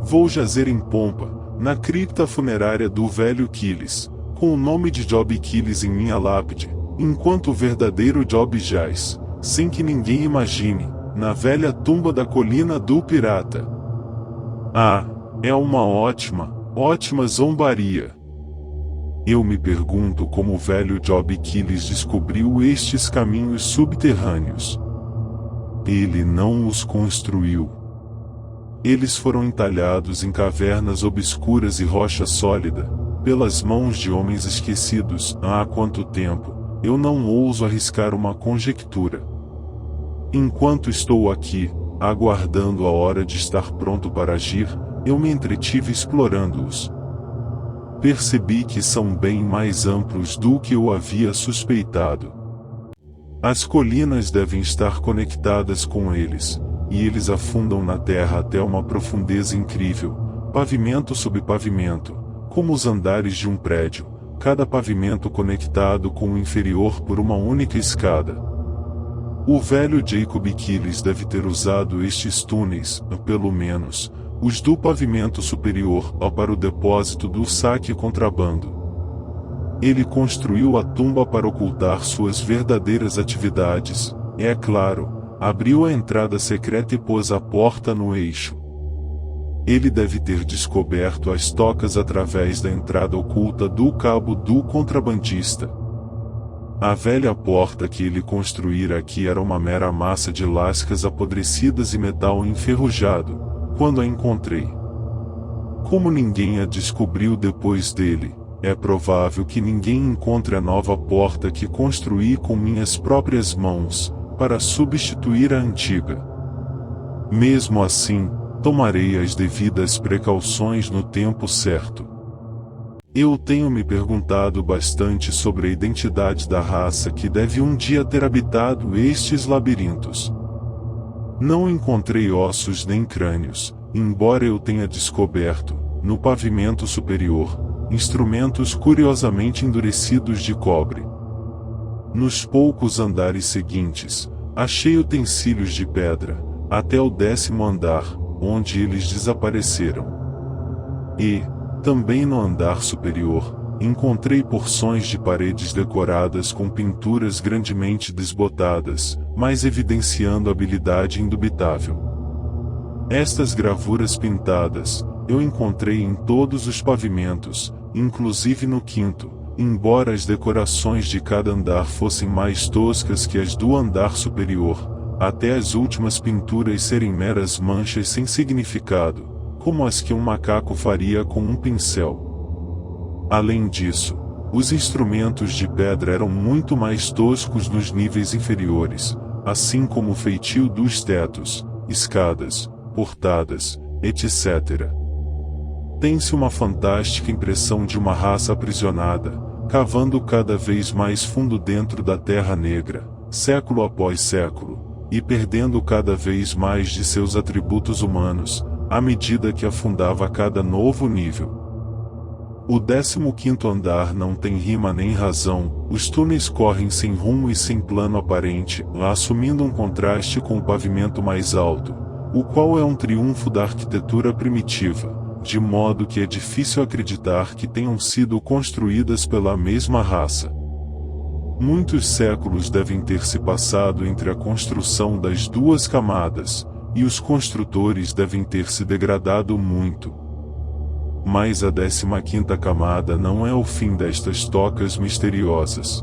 Vou jazer em pompa, na cripta funerária do velho Quiles, com o nome de Job Quiles em minha lápide, enquanto o verdadeiro Job jaz, sem que ninguém imagine, na velha tumba da colina do pirata. Ah, é uma ótima zombaria. Eu me pergunto como o velho Job Quiles descobriu estes caminhos subterrâneos. Ele não os construiu. Eles foram entalhados em cavernas obscuras e rocha sólida, pelas mãos de homens esquecidos há quanto tempo, eu não ouso arriscar uma conjectura. Enquanto estou aqui, aguardando a hora de estar pronto para agir, eu me entretive explorando-os. Percebi que são bem mais amplos do que eu havia suspeitado. As colinas devem estar conectadas com eles, e eles afundam na terra até uma profundeza incrível, pavimento sob pavimento, como os andares de um prédio, cada pavimento conectado com o inferior por uma única escada. O velho Jacob Quiles deve ter usado estes túneis, pelo menos, os do pavimento superior, para o depósito do saque e contrabando. Ele construiu a tumba para ocultar suas verdadeiras atividades, é claro, abriu a entrada secreta e pôs a porta no eixo. Ele deve ter descoberto as tocas através da entrada oculta do cabo do contrabandista. A velha porta que ele construíra aqui era uma mera massa de lascas apodrecidas e metal enferrujado, quando a encontrei. Como ninguém a descobriu depois dele, é provável que ninguém encontre a nova porta que construí com minhas próprias mãos, para substituir a antiga. Mesmo assim, tomarei as devidas precauções no tempo certo. Eu tenho me perguntado bastante sobre a identidade da raça que deve um dia ter habitado estes labirintos. Não encontrei ossos nem crânios, embora eu tenha descoberto, no pavimento superior, instrumentos curiosamente endurecidos de cobre. Nos poucos andares seguintes, achei utensílios de pedra, até o 10º andar, onde eles desapareceram. E, também no andar superior, encontrei porções de paredes decoradas com pinturas grandemente desbotadas, mas evidenciando habilidade indubitável. Estas gravuras pintadas, eu encontrei em todos os pavimentos, inclusive no 5º, embora as decorações de cada andar fossem mais toscas que as do andar superior, até as últimas pinturas serem meras manchas sem significado, como as que um macaco faria com um pincel. Além disso, os instrumentos de pedra eram muito mais toscos nos níveis inferiores, assim como o feitio dos tetos, escadas, portadas, etc. Tem-se uma fantástica impressão de uma raça aprisionada, cavando cada vez mais fundo dentro da Terra Negra, século após século, e perdendo cada vez mais de seus atributos humanos, à medida que afundava a cada novo nível. O 15º andar não tem rima nem razão, os túneis correm sem rumo e sem plano aparente, assumindo um contraste com o pavimento mais alto, o qual é um triunfo da arquitetura primitiva, de modo que é difícil acreditar que tenham sido construídas pela mesma raça. Muitos séculos devem ter se passado entre a construção das duas camadas, e os construtores devem ter se degradado muito. Mas a 15ª camada não é o fim destas tocas misteriosas.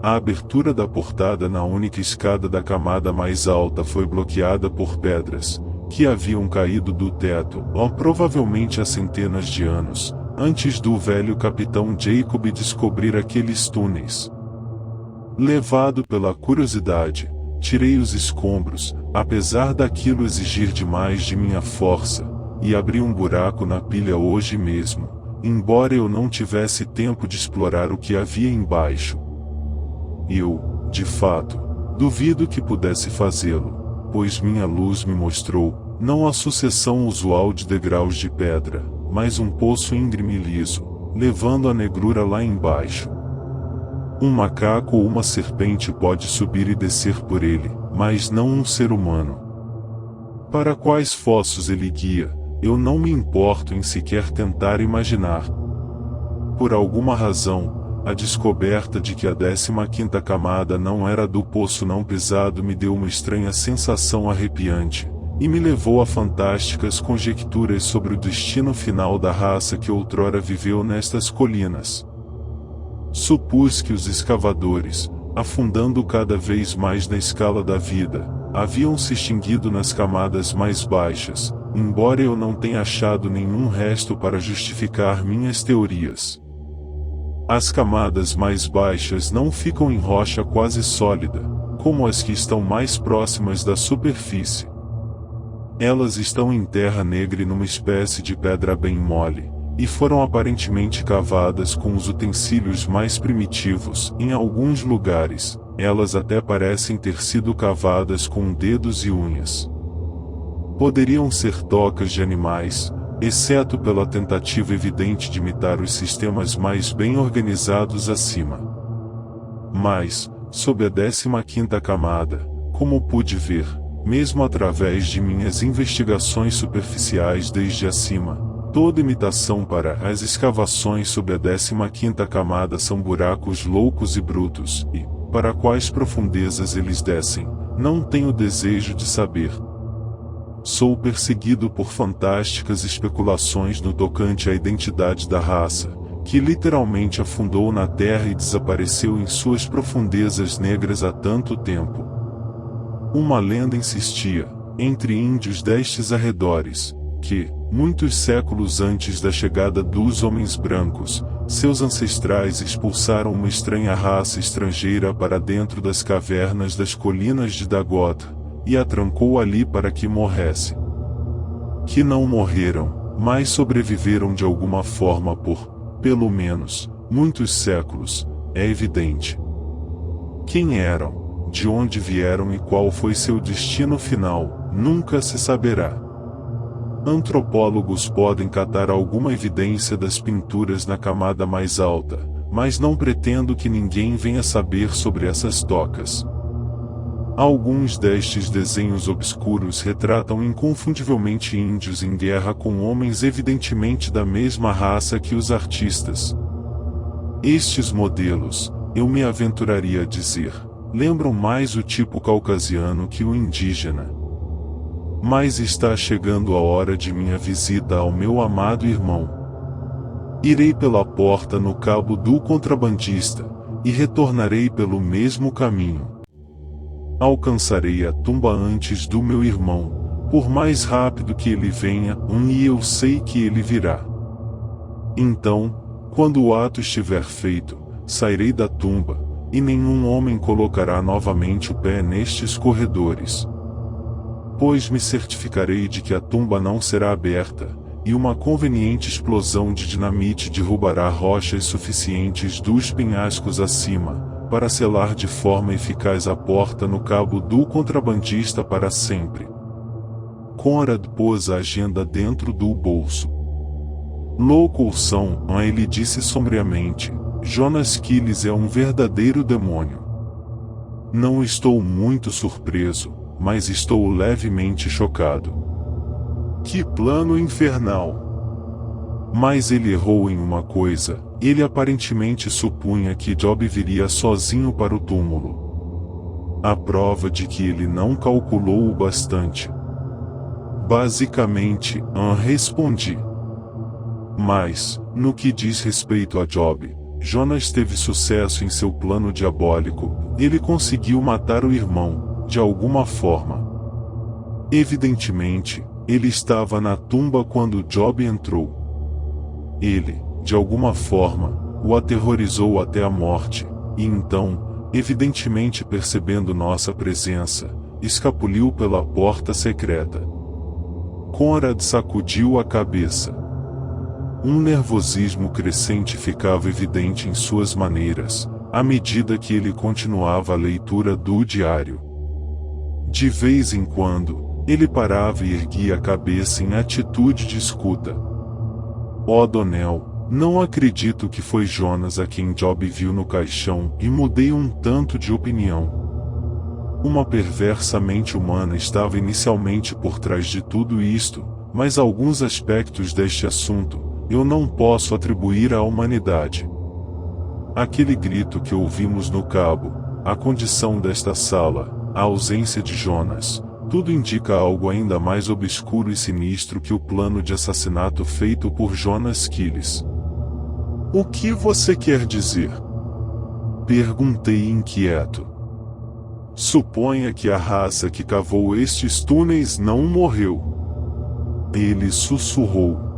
A abertura da portada na única escada da camada mais alta foi bloqueada por pedras, que haviam caído do teto, provavelmente há centenas de anos, antes do velho capitão Jacob descobrir aqueles túneis. Levado pela curiosidade, tirei os escombros, apesar daquilo exigir demais de minha força, e abri um buraco na pilha hoje mesmo, embora eu não tivesse tempo de explorar o que havia embaixo. Eu, de fato, duvido que pudesse fazê-lo, pois minha luz me mostrou, não a sucessão usual de degraus de pedra, mas um poço íngreme e liso, levando a negrura lá embaixo. Um macaco ou uma serpente pode subir e descer por ele, mas não um ser humano. Para quais fossos ele guia, eu não me importo em sequer tentar imaginar. Por alguma razão, a descoberta de que a 15ª camada não era do poço não pisado me deu uma estranha sensação arrepiante, e me levou a fantásticas conjecturas sobre o destino final da raça que outrora viveu nestas colinas. Supus que os escavadores, afundando cada vez mais na escala da vida, haviam se extinguido nas camadas mais baixas, embora eu não tenha achado nenhum resto para justificar minhas teorias. As camadas mais baixas não ficam em rocha quase sólida, como as que estão mais próximas da superfície. Elas estão em terra negra e numa espécie de pedra bem mole, e foram aparentemente cavadas com os utensílios mais primitivos. Em alguns lugares, elas até parecem ter sido cavadas com dedos e unhas. Poderiam ser tocas de animais, exceto pela tentativa evidente de imitar os sistemas mais bem organizados acima. Mas, sob a 15ª camada, como pude ver, mesmo através de minhas investigações superficiais desde acima, toda imitação para as escavações sob a 15ª camada são buracos loucos e brutos, e, para quais profundezas eles descem, não tenho desejo de saber. Sou perseguido por fantásticas especulações no tocante à identidade da raça, que literalmente afundou na terra e desapareceu em suas profundezas negras há tanto tempo. Uma lenda insistia, entre índios destes arredores, que, muitos séculos antes da chegada dos homens brancos, seus ancestrais expulsaram uma estranha raça estrangeira para dentro das cavernas das colinas de Dakota, e a trancou ali para que morresse. Que não morreram, mas sobreviveram de alguma forma por, pelo menos, muitos séculos, é evidente. Quem eram, de onde vieram e qual foi seu destino final, nunca se saberá. Antropólogos podem catar alguma evidência das pinturas na camada mais alta, mas não pretendo que ninguém venha saber sobre essas tocas. Alguns destes desenhos obscuros retratam inconfundivelmente índios em guerra com homens evidentemente da mesma raça que os artistas. Estes modelos, eu me aventuraria a dizer, lembram mais o tipo caucasiano que o indígena. Mas está chegando a hora de minha visita ao meu amado irmão. Irei pela porta no cabo do contrabandista, e retornarei pelo mesmo caminho. Alcançarei a tumba antes do meu irmão, por mais rápido que ele venha, e eu sei que ele virá. Então, quando o ato estiver feito, sairei da tumba, e nenhum homem colocará novamente o pé nestes corredores. Pois me certificarei de que a tumba não será aberta, e uma conveniente explosão de dinamite derrubará rochas suficientes dos penhascos acima, para selar de forma eficaz a porta no cabo do contrabandista para sempre. Conrad pôs a agenda dentro do bolso. Loucoução, ele disse sombriamente. Jonas Quiles é um verdadeiro demônio. Não estou muito surpreso, mas estou levemente chocado. Que plano infernal! Mas ele errou em uma coisa. Ele aparentemente supunha que Job viria sozinho para o túmulo. A prova de que ele não calculou o bastante. Basicamente, respondi. Mas, no que diz respeito a Job, Jonas teve sucesso em seu plano diabólico. Ele conseguiu matar o irmão, de alguma forma. Evidentemente, ele estava na tumba quando Job entrou. Ele, de alguma forma, o aterrorizou até a morte, e então, evidentemente percebendo nossa presença, escapuliu pela porta secreta. Conrad sacudiu a cabeça. Um nervosismo crescente ficava evidente em suas maneiras, à medida que ele continuava a leitura do diário. De vez em quando, ele parava e erguia a cabeça em atitude de escuta. O'Donnell, não acredito que foi Jonas a quem Job viu no caixão, e mudei um tanto de opinião. Uma perversa mente humana estava inicialmente por trás de tudo isto, mas alguns aspectos deste assunto eu não posso atribuir à humanidade. Aquele grito que ouvimos no cabo, a condição desta sala, a ausência de Jonas, tudo indica algo ainda mais obscuro e sinistro que o plano de assassinato feito por Jonas Quiles. O que você quer dizer? Perguntei inquieto. Suponha que a raça que cavou estes túneis não morreu. Ele sussurrou.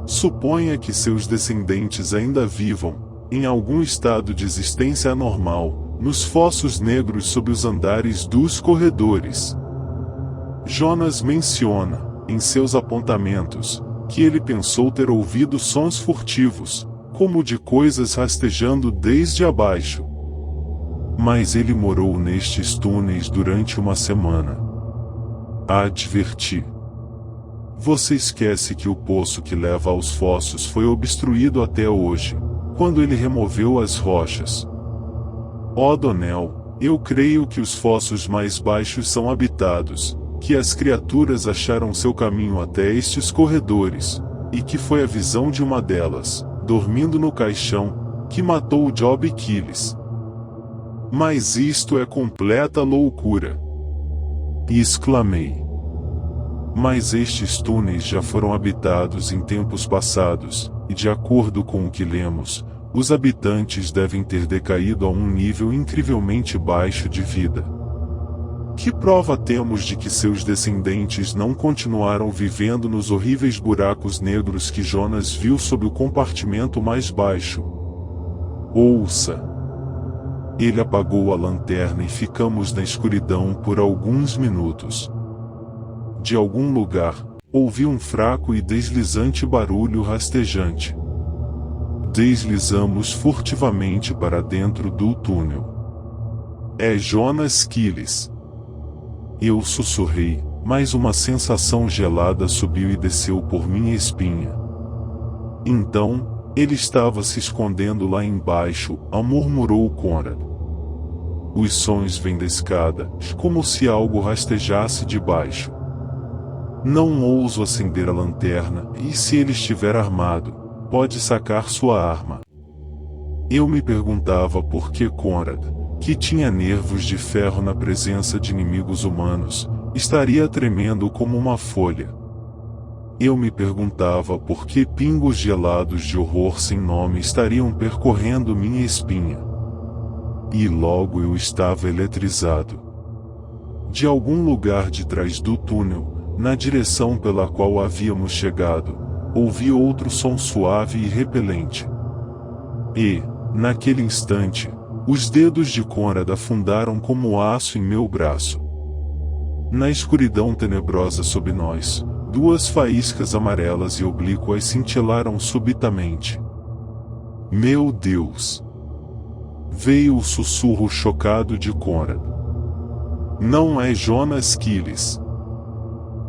Suponha que seus descendentes ainda vivam, em algum estado de existência anormal, nos fossos negros sob os andares dos corredores. Jonas menciona, em seus apontamentos, que ele pensou ter ouvido sons furtivos, como de coisas rastejando desde abaixo. Mas ele morou nestes túneis durante uma semana. Adverti. Você esquece que o poço que leva aos fossos foi obstruído até hoje, quando ele removeu as rochas. O'Donnell, eu creio que os fossos mais baixos são habitados, que as criaturas acharam seu caminho até estes corredores, e que foi a visão de uma delas, dormindo no caixão, que matou Job Quiles. Mas isto é completa loucura! Exclamei. Mas estes túneis já foram habitados em tempos passados, e de acordo com o que lemos, os habitantes devem ter decaído a um nível incrivelmente baixo de vida. Que prova temos de que seus descendentes não continuaram vivendo nos horríveis buracos negros que Jonas viu sob o compartimento mais baixo? Ouça! Ele apagou a lanterna e ficamos na escuridão por alguns minutos. De algum lugar, ouvi um fraco e deslizante barulho rastejante. Deslizamos furtivamente para dentro do túnel. É Jonas Quiles. Eu sussurrei, mas uma sensação gelada subiu e desceu por minha espinha. Então, ele estava se escondendo lá embaixo, murmurou Conrad. Os sons vêm da escada, como se algo rastejasse de baixo. Não ouso acender a lanterna, e se ele estiver armado, pode sacar sua arma. Eu me perguntava por que Conrad, que tinha nervos de ferro na presença de inimigos humanos, estaria tremendo como uma folha. Eu me perguntava por que pingos gelados de horror sem nome estariam percorrendo minha espinha. E logo eu estava eletrizado. De algum lugar de trás do túnel, na direção pela qual havíamos chegado, ouvi outro som suave e repelente. E, naquele instante, os dedos de Conrad afundaram como aço em meu braço. Na escuridão tenebrosa sob nós, duas faíscas amarelas e oblíquas cintilaram subitamente. Meu Deus! Veio o sussurro chocado de Conrad. Não é Jonas Quiles.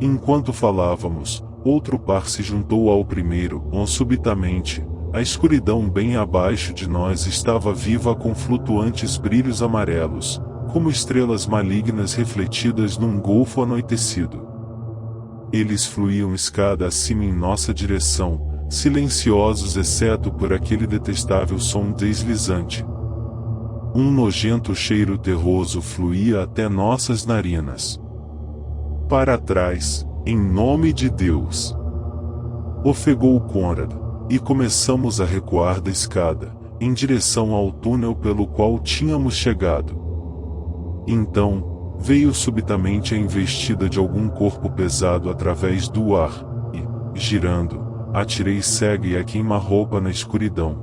Enquanto falávamos, outro par se juntou ao primeiro, subitamente, a escuridão bem abaixo de nós estava viva com flutuantes brilhos amarelos, como estrelas malignas refletidas num golfo anoitecido. Eles fluíam escada acima em nossa direção, silenciosos exceto por aquele detestável som deslizante. Um nojento cheiro terroso fluía até nossas narinas. Para trás, em nome de Deus! Ofegou Conrad, e começamos a recuar da escada, em direção ao túnel pelo qual tínhamos chegado. Então, veio subitamente a investida de algum corpo pesado através do ar, e, girando, atirei cega e a queima-roupa na escuridão.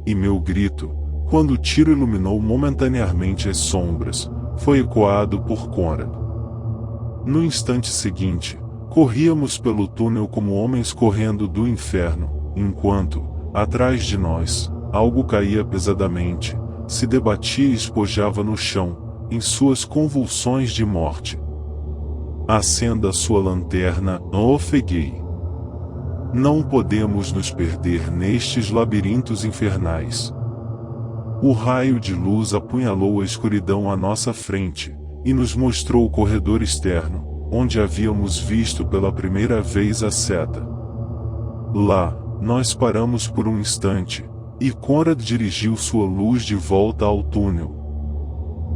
E meu grito, quando o tiro iluminou momentaneamente as sombras, foi ecoado por Conrad. No instante seguinte, corríamos pelo túnel como homens correndo do inferno, enquanto, atrás de nós, algo caía pesadamente, se debatia e espojava no chão, em suas convulsões de morte. Acenda sua lanterna, ofeguei. Não podemos nos perder nestes labirintos infernais. O raio de luz apunhalou a escuridão à nossa frente, e nos mostrou o corredor externo, onde havíamos visto pela primeira vez a seta. Lá, nós paramos por um instante, e Conrad dirigiu sua luz de volta ao túnel.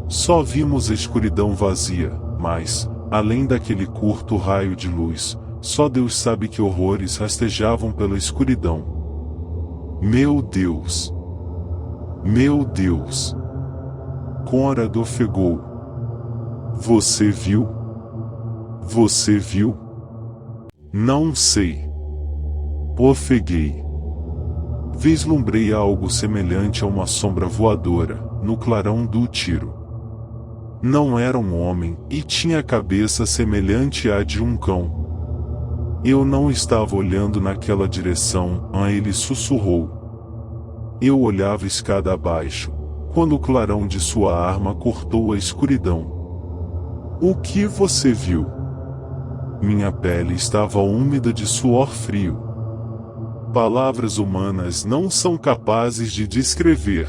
Só vimos a escuridão vazia, mas, além daquele curto raio de luz, só Deus sabe que horrores rastejavam pela escuridão. Meu Deus! Meu Deus! Conrad ofegou. Você viu? Você viu? Não sei. Ofeguei. Vislumbrei algo semelhante a uma sombra voadora, no clarão do tiro. Não era um homem, e tinha a cabeça semelhante à de um cão. Eu não estava olhando naquela direção, ele sussurrou. Eu olhava escada abaixo, quando o clarão de sua arma cortou a escuridão. O que você viu? Minha pele estava úmida de suor frio. Palavras humanas não são capazes de descrever.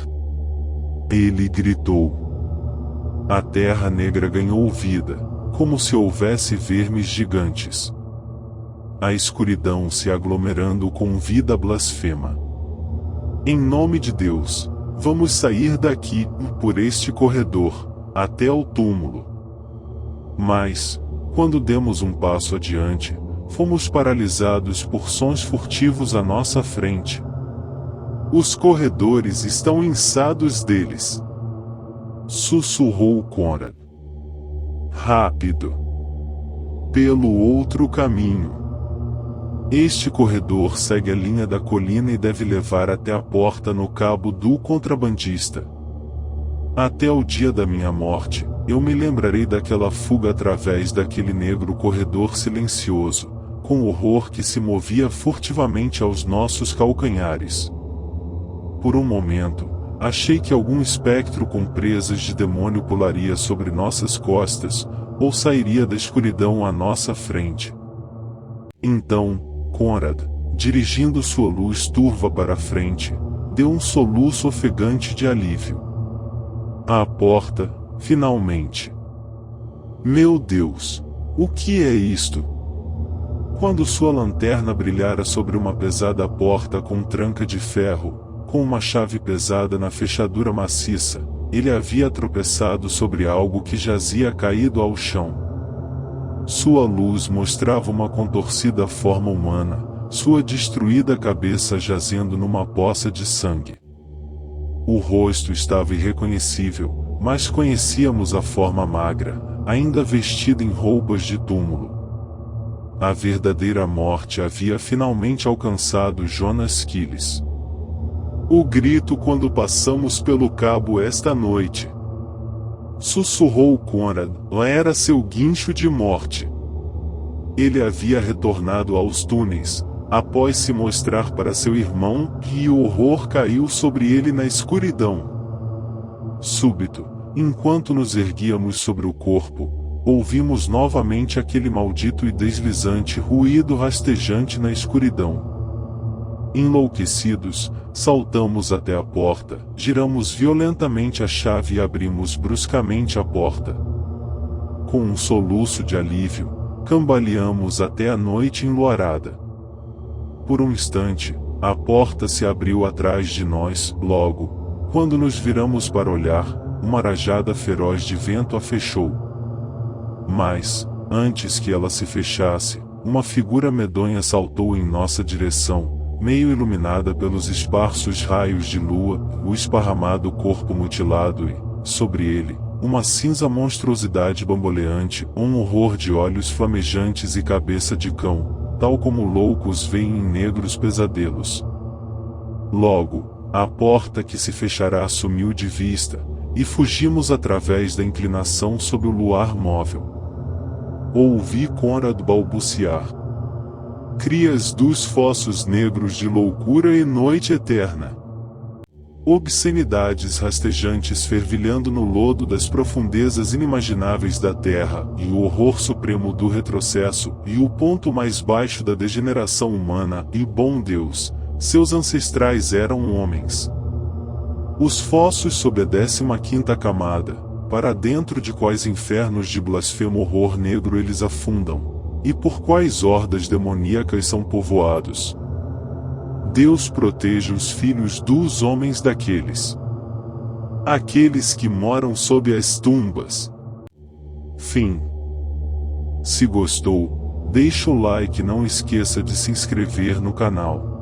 Ele gritou. A terra negra ganhou vida, como se houvesse vermes gigantes. A escuridão se aglomerando com vida blasfema. Em nome de Deus, vamos sair daqui, por este corredor, até o túmulo. Mas, quando demos um passo adiante, fomos paralisados por sons furtivos à nossa frente. Os corredores estão inçados deles. Sussurrou Conrad. Rápido. Pelo outro caminho. Este corredor segue a linha da colina e deve levar até a porta no cabo do contrabandista. Até o dia da minha morte, eu me lembrarei daquela fuga através daquele negro corredor silencioso, com o horror que se movia furtivamente aos nossos calcanhares. Por um momento, achei que algum espectro com presas de demônio pularia sobre nossas costas, ou sairia da escuridão à nossa frente. Então, Conrad, dirigindo sua luz turva para a frente, deu um soluço ofegante de alívio. À porta, finalmente. Meu Deus, o que é isto? Quando sua lanterna brilhara sobre uma pesada porta com tranca de ferro, com uma chave pesada na fechadura maciça, ele havia tropeçado sobre algo que jazia caído ao chão. Sua luz mostrava uma contorcida forma humana, sua destruída cabeça jazendo numa poça de sangue. O rosto estava irreconhecível, mas conhecíamos a forma magra, ainda vestida em roupas de túmulo. A verdadeira morte havia finalmente alcançado Jonas Quiles. O grito quando passamos pelo cabo esta noite. Sussurrou Conrad, era seu guincho de morte. Ele havia retornado aos túneis, após se mostrar para seu irmão, e o horror caiu sobre ele na escuridão. Súbito, enquanto nos erguíamos sobre o corpo, ouvimos novamente aquele maldito e deslizante ruído rastejante na escuridão. Enlouquecidos, saltamos até a porta, giramos violentamente a chave e abrimos bruscamente a porta. Com um soluço de alívio, cambaleamos até a noite enluarada. Por um instante, a porta se abriu atrás de nós, logo, quando nos viramos para olhar, uma rajada feroz de vento a fechou. Mas, antes que ela se fechasse, uma figura medonha saltou em nossa direção, meio iluminada pelos esparsos raios de lua, o esparramado corpo mutilado e, sobre ele, uma cinza monstruosidade bamboleante, um horror de olhos flamejantes e cabeça de cão, tal como loucos veem em negros pesadelos. Logo, a porta que se fechará sumiu de vista, e fugimos através da inclinação sob o luar móvel. Ouvi Conrad balbuciar: crias dos fossos negros de loucura e noite eterna. Obscenidades rastejantes fervilhando no lodo das profundezas inimagináveis da terra, e o horror supremo do retrocesso, e o ponto mais baixo da degeneração humana, e bom Deus, seus ancestrais eram homens. Os fossos sob a 15ª camada, para dentro de quais infernos de blasfemo horror negro eles afundam. E por quais hordas demoníacas são povoados? Deus proteja os filhos dos homens daqueles. Aqueles que moram sob as tumbas. Fim. Se gostou, deixa o like e não esqueça de se inscrever no canal.